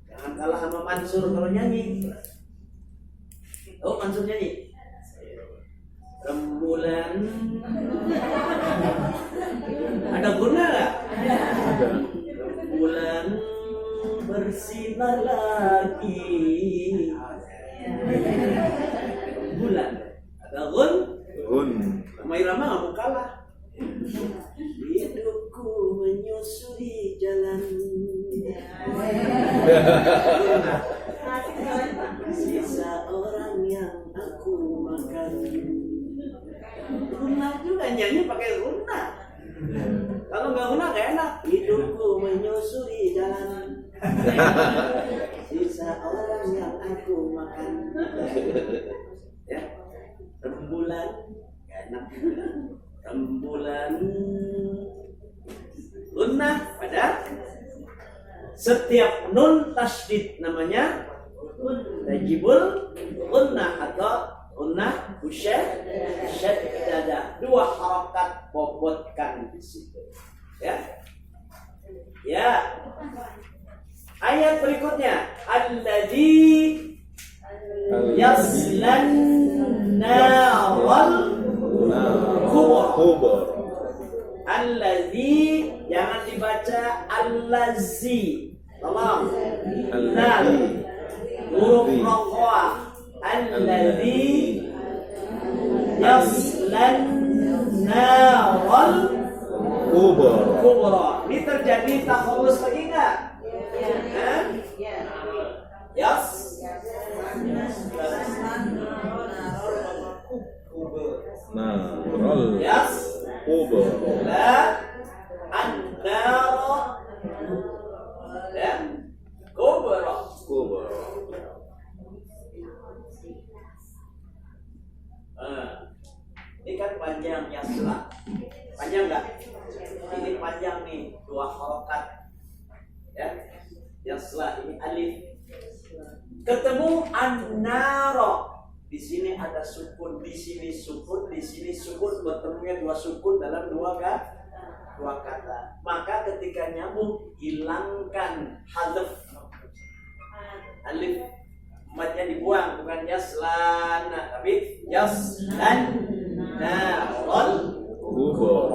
[SPEAKER 1] jangan kalah sama Mansur kalau nyanyi. Oh, Mansur nyanyi rembulan. Ada guna nggak? Rembulan bersinar lagi. Rembulan. Ada gun. Sama Irama nggak mau kalah. Hidupku menyusuri jalan. Sisa orang yang aku makan. Guna juga nyanyi pakai guna. Kalau nggak guna nggak enak. Hidupku menyusuri jalan. Sisa orang yang aku makan. Ya, rembulan nggak enak. Rembulan Setiap nun tasydid namanya tajibul gunnah atau gunnah musyaddada. Dua harokat bobotkan di situ. Ya. Ya. Ayat berikutnya, alladzi yaslan naral kubra. Alladzi, jangan dibaca allazi. Tolong. Nah, huruf raqqa. Alladzi yaslan naral kubra. Ini terjadi takhallus lagi enggak? Yas.
[SPEAKER 2] Narol
[SPEAKER 1] Yas.
[SPEAKER 2] kubur.
[SPEAKER 1] La an-nar. Ya. Kubra.
[SPEAKER 2] Kubur.
[SPEAKER 1] Ini kan panjang yasla. Panjang enggak? Ini panjang nih, dua harokat. Ya. Yasla ini alif. Ketemu an-naro. Di sini ada sukun, di sini sukun, di sini sukun, bertemunya dua sukun dalam dua kata. Maka ketika nyambung, hilangkan hadaf alif, matnya dibuang, bukan yaslan, tapi yaslan narol
[SPEAKER 2] Kubur.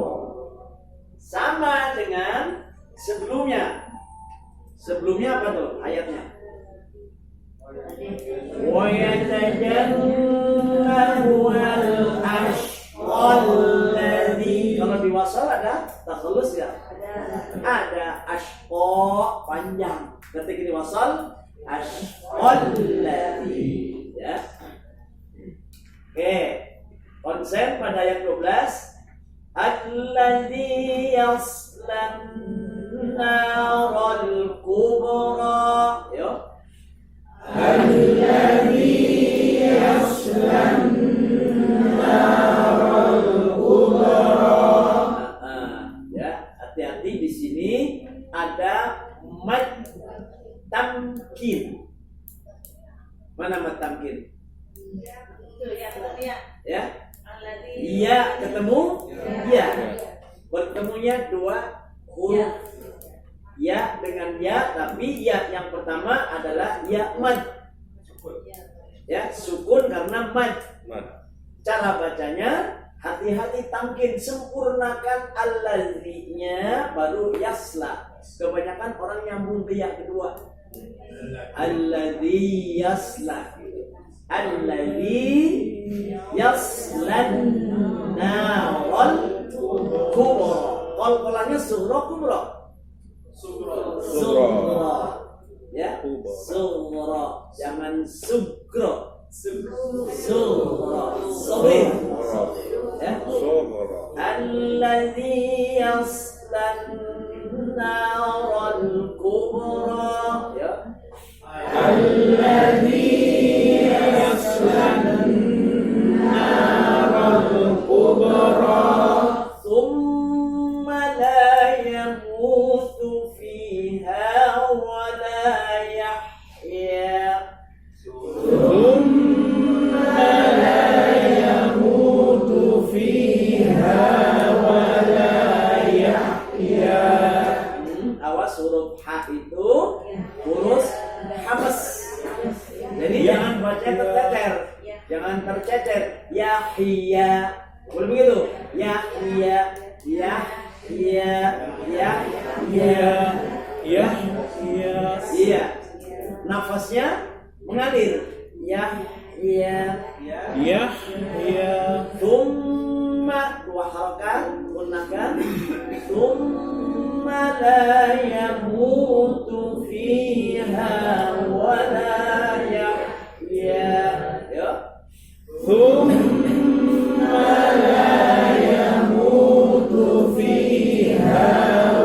[SPEAKER 1] sama dengan sebelumnya. Sebelumnya apa tuh ayatnya? Wa yatajannabuha al-ashqal ladzi. Kalau di wasal ada takhallus ya? Ada ashqa panjang. Ketika di wasal ashqal ladzi ya. Oke. Konsen pada ayat 12. Alladzi yaslan naral kubra. Yo.
[SPEAKER 3] Alladzi yaslan naral kubra.
[SPEAKER 1] Ya, hati-hati di sini ada mad tamkin. Mana mad tamkin? Ya. Iya ketemu ya. Bertemunya dua huruf. Ya dengan ya, tapi ya yang pertama adalah ya mad. Ya, sukun karena mad. Cara bacanya hati-hati tamkin, sempurnakan alladzinya baru yasla. Kebanyakan orang nyambung ke yang kedua. Alladzi yasla. Alladzi yaslan naral kubra. Qalqalanya sughra kubra. Sughra. Ya, sughra. Jangan sughra. Sughra. Sabir. Ya. Alladzi yaslan naral kubra. Ya.
[SPEAKER 3] Alladzi yaslan naral kubra.
[SPEAKER 1] Thumma la yamutu fiha wa la yahya.
[SPEAKER 3] Thumma la yamutu fiha wa la yahya.
[SPEAKER 1] Awas huruf H itu huruf hamas. Jadi jangan baca tercecer. Jangan tercecer. Yahya. Boleh begitu? Yahya. Yahya. Yahya. Iya. Nafasnya mengalir. Yahya. Thumma dua harakat gunakan. Thumma la yamutu fiha wa la yahya. Ya.
[SPEAKER 3] Thumma la yamutu fiha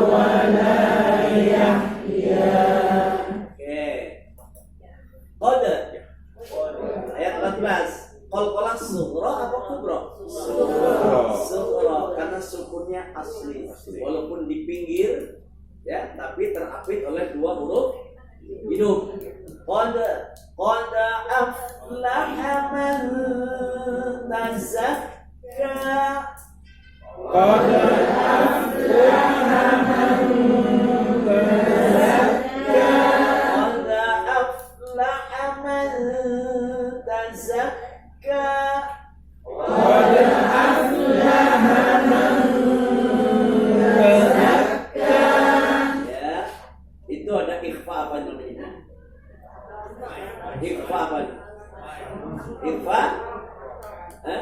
[SPEAKER 3] wa la yahya.
[SPEAKER 1] Oke. Qad. Ayat 14. Qalqalah sughra atau kubra? Sughra. Karena sukunnya asli. Walaupun di pinggir Ya, tapi terapit oleh dua huruf hidup. Qad aflaha man tazakka.
[SPEAKER 3] Qad aflaha man tazakka.
[SPEAKER 1] Qad aflaha man tazakka.
[SPEAKER 3] Qad aflaha man tazakka.
[SPEAKER 1] Ya, itu ada ikhfa apa namanya? Ikhfa apa? Ikhfa? Hah?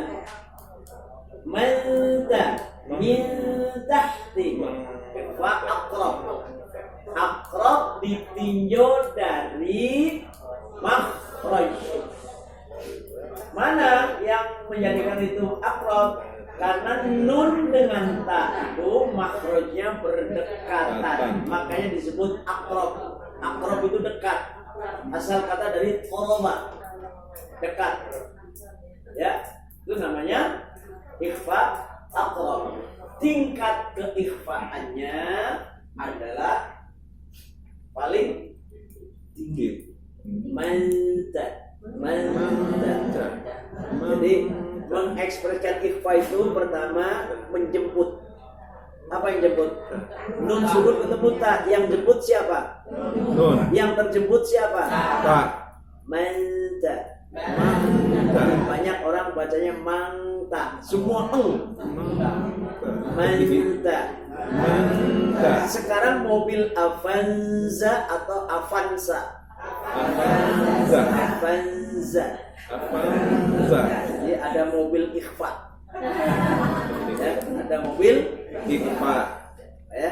[SPEAKER 1] Manta min tahti. Ikhfa akrab. Akrab ditinjau dari makhraj. Mana yang menjadikan itu akrab? Karena nun dengan ta itu makhrajnya berdekatan, makanya disebut akrab. Akrab itu dekat. Asal kata dari qoroba, dekat. Ya, itu namanya ikhfa akrab. Tingkat keikhfaannya adalah paling
[SPEAKER 2] tinggi.
[SPEAKER 1] manta. Jadi mengekspresikan ikhfa itu pertama menjemput. Apa yang jemput? Nun sukun ketemu ta. Yang jemput siapa?
[SPEAKER 2] Nun.
[SPEAKER 1] Yang terjemput siapa?
[SPEAKER 2] Ta.
[SPEAKER 1] Manta.
[SPEAKER 2] Manta.
[SPEAKER 1] Banyak orang bacanya mangta. Semua
[SPEAKER 2] Manta.
[SPEAKER 1] manta.
[SPEAKER 2] Manta.
[SPEAKER 1] Sekarang mobil Avanza atau Avanza?
[SPEAKER 2] Avanza.
[SPEAKER 1] Avanza.
[SPEAKER 2] Avanza.
[SPEAKER 1] Jadi ada mobil ikhfa. Ya, ada mobil
[SPEAKER 2] Ikhfa.
[SPEAKER 1] ya,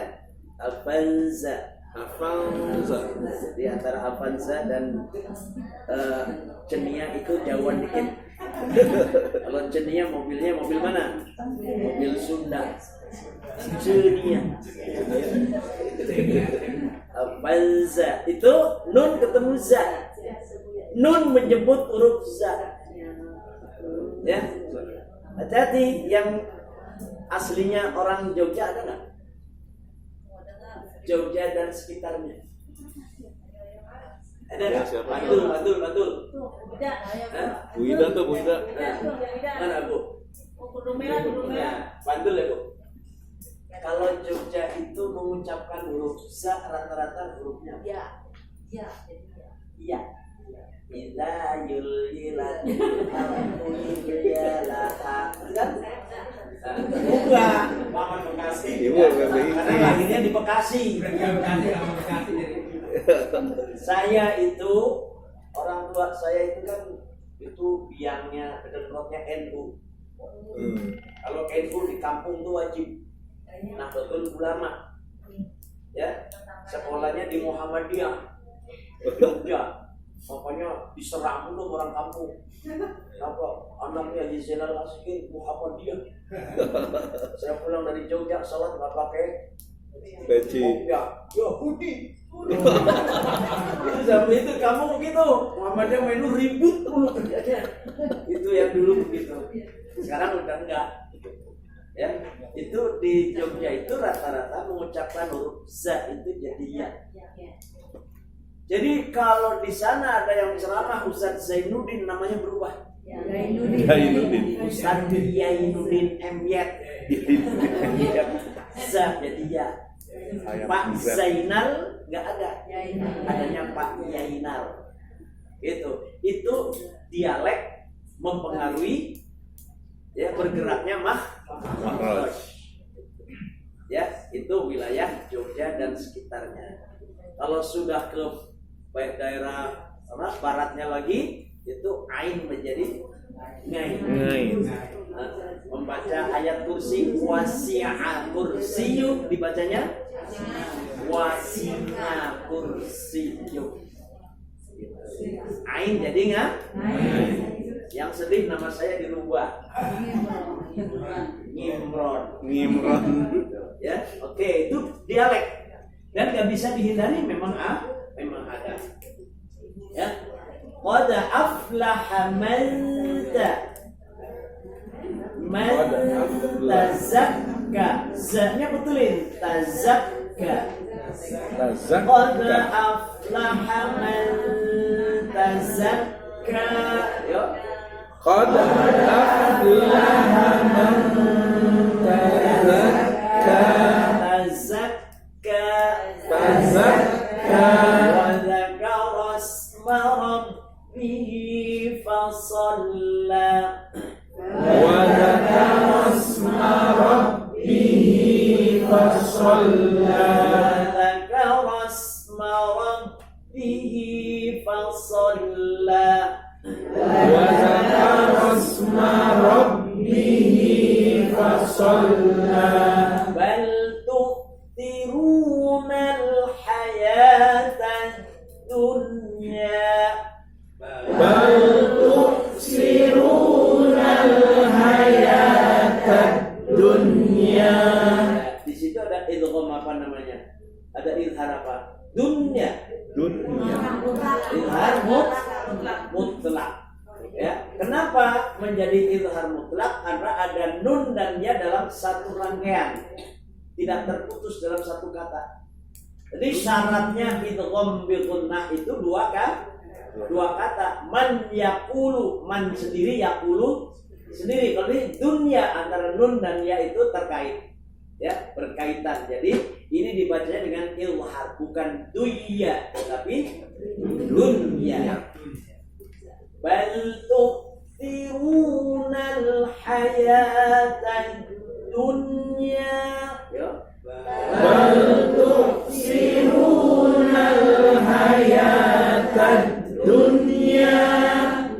[SPEAKER 1] Avanza.
[SPEAKER 2] Avanza.
[SPEAKER 1] Jadi antara Avanza dan Xenia itu jauhan dikit. Kalau Xenia mobilnya mobil mana? Mobil Sunda. Xenia. Avanza itu nun ketemu za. Nun menjemput huruf za. Ya. Hati-hati, yang aslinya orang Jogja ada nggak? Jogja dan sekitarnya. Ada nggak?
[SPEAKER 2] Siapa?
[SPEAKER 1] Bantul. Hah?
[SPEAKER 2] Bu Ida tuh, Bu Ida.
[SPEAKER 1] Mana Bu? Nah, Bantul ya Bu. Kalau Jogja itu mengucapkan huruf za rata-rata hurufnya iya. Ila yulilat alhamdulillah kan? Bukan.
[SPEAKER 2] Ibu
[SPEAKER 1] Karena lahirnya di Bekasi. Saya itu orang tua saya itu kan itu biangnya kedekatnya NU. Kalau NU di kampung tuh wajib Nahdlatul Ulama. Ya, sekolahnya di Muhammadiyah. Jogja. Makanya diserang dulu orang kampung. Apa? Anaknya di Zainal Asikin Muhammadiyah. Saya pulang dari Jogja, sholat nggak pakai
[SPEAKER 2] peci.
[SPEAKER 1] Yahudi. Zaman itu kamu begitu. Muhammadiyah main ribut mulu kerjanya. Itu yang dulu begitu. Sekarang udah enggak. Ya, itu di Jogja itu rata-rata mengucapkan huruf za itu jadi ya. Jadi kalau di sana ada yang ceramah Ustadz Zainuddin namanya berubah.
[SPEAKER 2] Zainuddin.
[SPEAKER 1] Ustadz Zainuddin MYet. Za jadi ya. Pak Zainal nggak ada. Adanya Pak Yainal. Itu dialek mempengaruhi ya bergeraknya makhraj. Ya, itu wilayah Jogja dan sekitarnya. Kalau sudah ke daerah baratnya lagi, itu ain menjadi ngain. Membaca ayat kursi, wasi'a kursiyu dibacanya wasi'a kursiyu. Ain jadi ngain. Yang sedih nama saya dirubah. Ngimron. Ya, oke, itu dialek dan nggak bisa dihindari, memang ada. Ya, qad aflaha man tazakka. Z-nya betulin, tazakka. Qad
[SPEAKER 2] Tazakka.
[SPEAKER 1] aflaha man tazakka. Yuk.
[SPEAKER 2] Qad aflaha man tazakka.
[SPEAKER 1] Tazakka.
[SPEAKER 2] Tazakka.
[SPEAKER 1] Wa dzakara isma rabbih fasalla.
[SPEAKER 2] Wa dzakara isma rabbih fasalla.
[SPEAKER 1] وذكر اسم ربه فصلى
[SPEAKER 2] Wa dzakara isma rabbih fasalla.
[SPEAKER 1] بل تؤثرون الحياة الدنيا
[SPEAKER 2] Bal tu'siruna al-hayatad dunya.
[SPEAKER 1] Di situ ada idgham apa namanya? Ada izhar apa? Dunya.
[SPEAKER 2] Dunya.
[SPEAKER 1] Izhar mutlak. Ya, kenapa menjadi izhar mutlak? Karena ada nun dan ya dalam satu rangkaian, tidak terputus dalam satu kata. Jadi syaratnya idgham bi gunnah itu dua kata. Man yaqulu, man sendiri, yaqulu sendiri. Kalau ini dunya antara nun dan ya itu terkait, ya, berkaitan. Jadi ini dibacanya dengan ilhar, bukan duya, tapi dunya. Bal tu'thirunal hayatad dunya. Ya.
[SPEAKER 2] Bal tu'siruna al-hayatad dunya.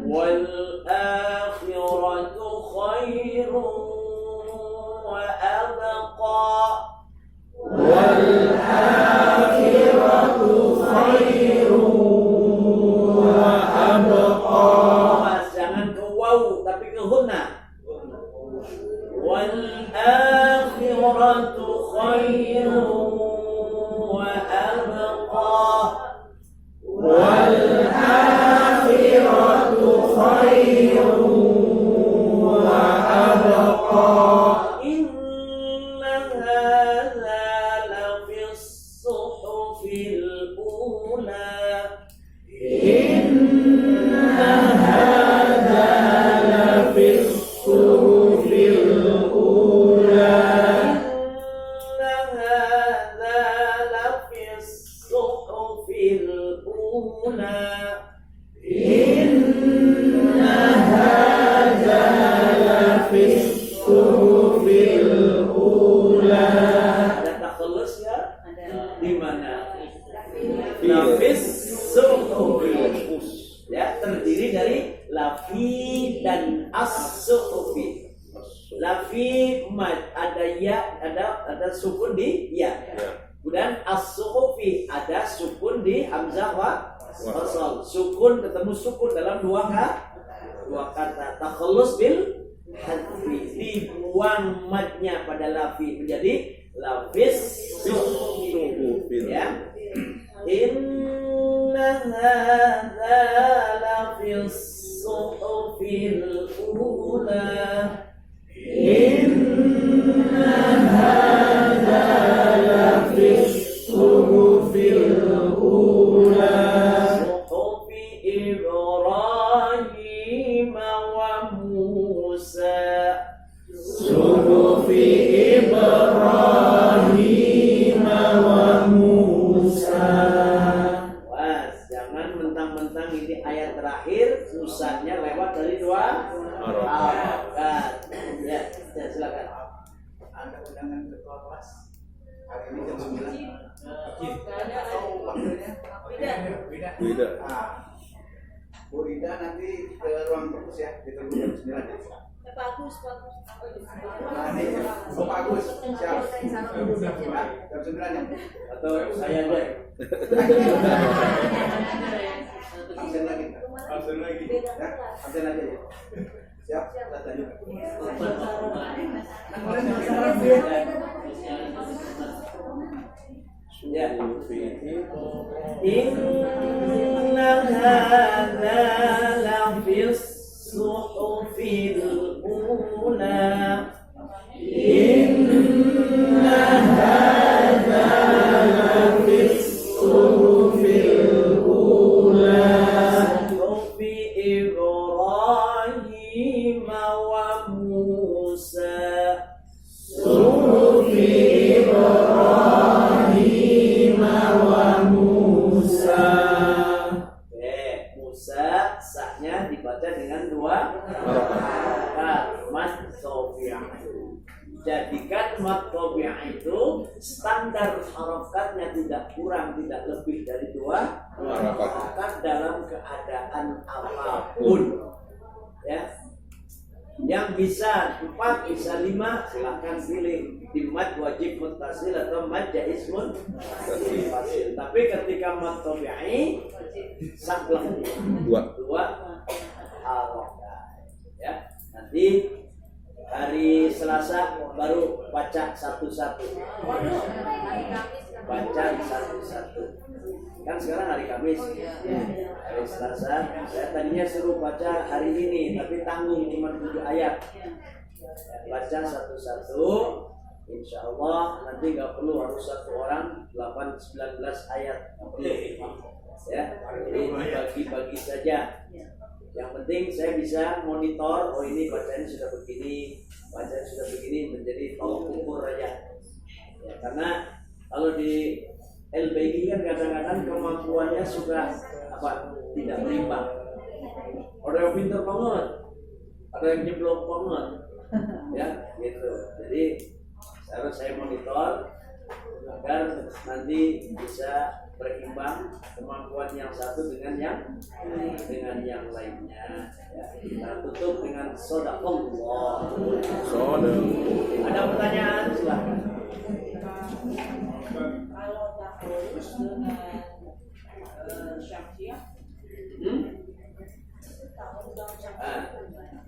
[SPEAKER 1] Wal akhiratu khairun wa abqa.
[SPEAKER 2] Wal akhiratu khairun wa abqa.
[SPEAKER 1] Mas, jangan ke waw tapi ke hunna. Wal akhiratu khairun wa abqa.
[SPEAKER 2] Wal akhiratu khairun wa abqa.
[SPEAKER 1] Inna hadza lafis suhufil ula.
[SPEAKER 2] Inna hadza lafis suhufil ula.
[SPEAKER 1] Inna hadza lafis suhufil ula.
[SPEAKER 2] Inna hadza lafis suhufil ula.
[SPEAKER 1] Ada takhallus ya? Di mana?
[SPEAKER 2] Fil.
[SPEAKER 1] Lafis suhufil.
[SPEAKER 2] Us.
[SPEAKER 1] Ya, terdiri dari lafi dan as-suhufi. Lafi mad, ada ya, ada sukun di ya. Kemudian as-suhufi ada sukun di hamzah wa wasal. Sukun ketemu sukun dalam dua kata. Takhallus bil hadfi, dibuang madnya pada lafi menjadi lafis suhufi.
[SPEAKER 2] Suhufil.
[SPEAKER 1] Ya. Inna hadza lafis suhufil ula.
[SPEAKER 2] Inna hadza lafis suhufil ula.
[SPEAKER 1] Suhufi Ibrahim wa Musa.
[SPEAKER 2] Suhufi Ibrahim wa Musa.
[SPEAKER 1] Was, jangan mentang-mentang ini ayat terakhir, Musanya lewat dari dua harakat. Ya, silakan.
[SPEAKER 4] Ada undangan ketua kelas hari ini jam 9. Atau waktunya? Beda.
[SPEAKER 2] Beda.
[SPEAKER 4] Ah, Bu Ida nanti ke ruang perpus ya, ditunggu jam 9 ya.
[SPEAKER 5] Bagus.
[SPEAKER 4] Nah, ini Bu Pak Agus, siap. Nah, jam 9 ya.
[SPEAKER 1] Atau saya deh.
[SPEAKER 4] Absen lagi. Ya, absen aja ya. Siap, kita lanjut.
[SPEAKER 1] Ya.
[SPEAKER 2] Suhufi
[SPEAKER 1] Inna hadza lafis suhufil ula.
[SPEAKER 2] Inna hadza lafis
[SPEAKER 1] jadikan mad tabi'i itu standar harokatnya tidak kurang tidak lebih dari 2 harokat dalam keadaan apapun. Ya, yang bisa 4 bisa 5 silahkan pilih di mad wajib muttasil atau mad jaiz muttasil. Tapi ketika mad tabi'i saklek 2 harokat. Ya, nanti hari Selasa baru baca satu-satu. Baca satu-satu. Kan sekarang hari Kamis. Hari Selasa saya tadinya suruh baca hari ini tapi tanggung cuma 7 ayat. Baca satu-satu. Insya Allah nanti nggak perlu harus satu orang 8-19 ayat. Nggak perlu. Ya, jadi bagi-bagi saja. Yang penting saya bisa monitor, oh ini bacaan sudah begini, bacaan sudah begini, menjadi tolok ukur aja. Ya, karena kalau di LBI kan kadang-kadang kemampuannya suka tidak berimbang. Ada yang pintar banget, ada yang jeblok banget, ya gitu. Jadi harus saya monitor agar nanti bisa berimbang kemampuan yang satu dengan yang lainnya. Ya, kita tutup dengan shadaqallah. Ada pertanyaan silakan.
[SPEAKER 3] Kalau takhallus dengan syamsiah,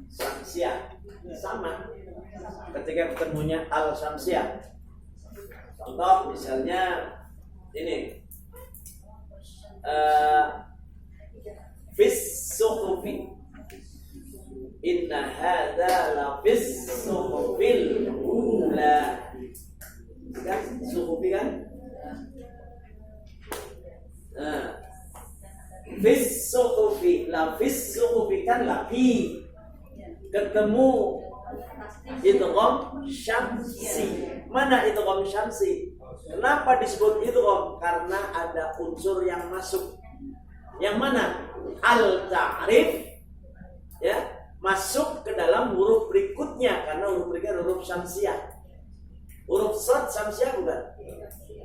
[SPEAKER 1] Syamsiah sama ketika ketemunya al syamsiah. Contoh misalnya ini fis suhufi, inna hadza la fis suhufil ula. Kan suhufi kan? Fis suhufi, la fis suhufi kan lagi ketemu idgham syamsi. Mana idgham syamsi? Kenapa disebut idgham? Karena ada unsur yang masuk. Yang mana? Al-ta'rif, ya, masuk ke dalam huruf berikutnya karena huruf berikutnya huruf syamsiah. Huruf shad syamsiah bukan?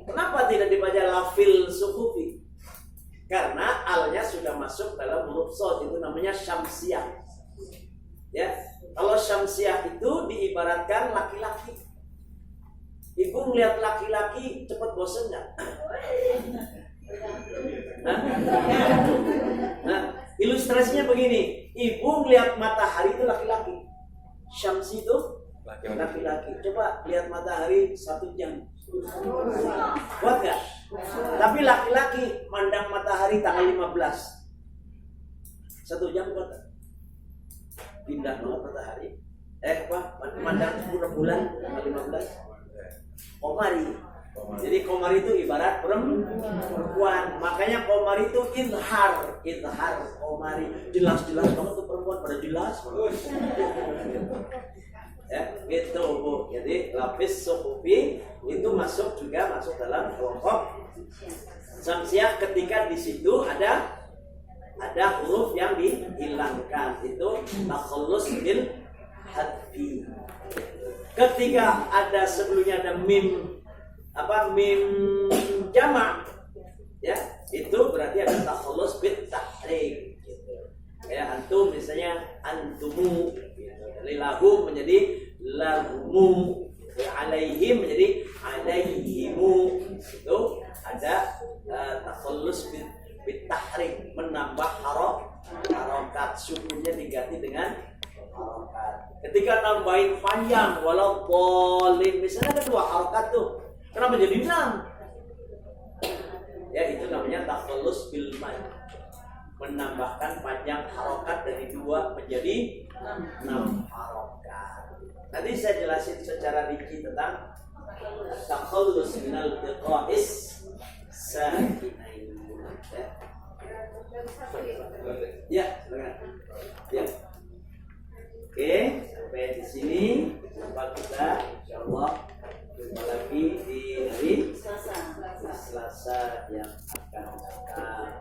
[SPEAKER 1] Kenapa tidak dibaca lafil suhufi? Karena alnya sudah masuk dalam huruf shad, itu namanya syamsiah. Ya, kalau syamsiah itu diibaratkan laki-laki. Ibu melihat laki-laki cepat bosan nggak? Nah, ilustrasinya begini. Ibu melihat matahari itu laki-laki. Syamsi itu laki-laki. Coba lihat matahari 1 jam. Kuat nggak? Tapi laki-laki mandang matahari tanggal 15. 1 jam kuat nggak? Pindah banget matahari. Mandang bulan tanggal 15. Komari. Jadi komari itu ibarat perempuan. Makanya komari itu idhar komari. Jelas-jelas banget tuh perempuan, pada jelas. Ya, gitu Bu. Jadi lapis suhufi itu masuk dalam kelompok syamsiah ketika di situ ada huruf yang dihilangkan. Itu takhallus bil hadfi. Ketika ada sebelumnya ada mim jamak, ya itu berarti ada takhallus bit tahrik gitu. Ya, antum misalnya antumu gitu. Dari lahum menjadi lahumu, alaihim menjadi alaihimu. Itu ada takhallus bit tahrik, menambah harokat, sukunnya diganti dengan harokat. Ketika nambahin panjang walau boleh, misalnya ada 2 harokat tuh, kenapa jadi 6? Ya itu namanya takhallus bil mad, menambahkan panjang harokat dari 2 menjadi 6 harokat. Nanti saya jelasin secara rinci tentang takhallus minal biqa'is sakinain. Ya, silakan. Ya. Oke, sampai di sini jumpa kita insyaallah jumpa lagi di hari Selasa yang akan datang.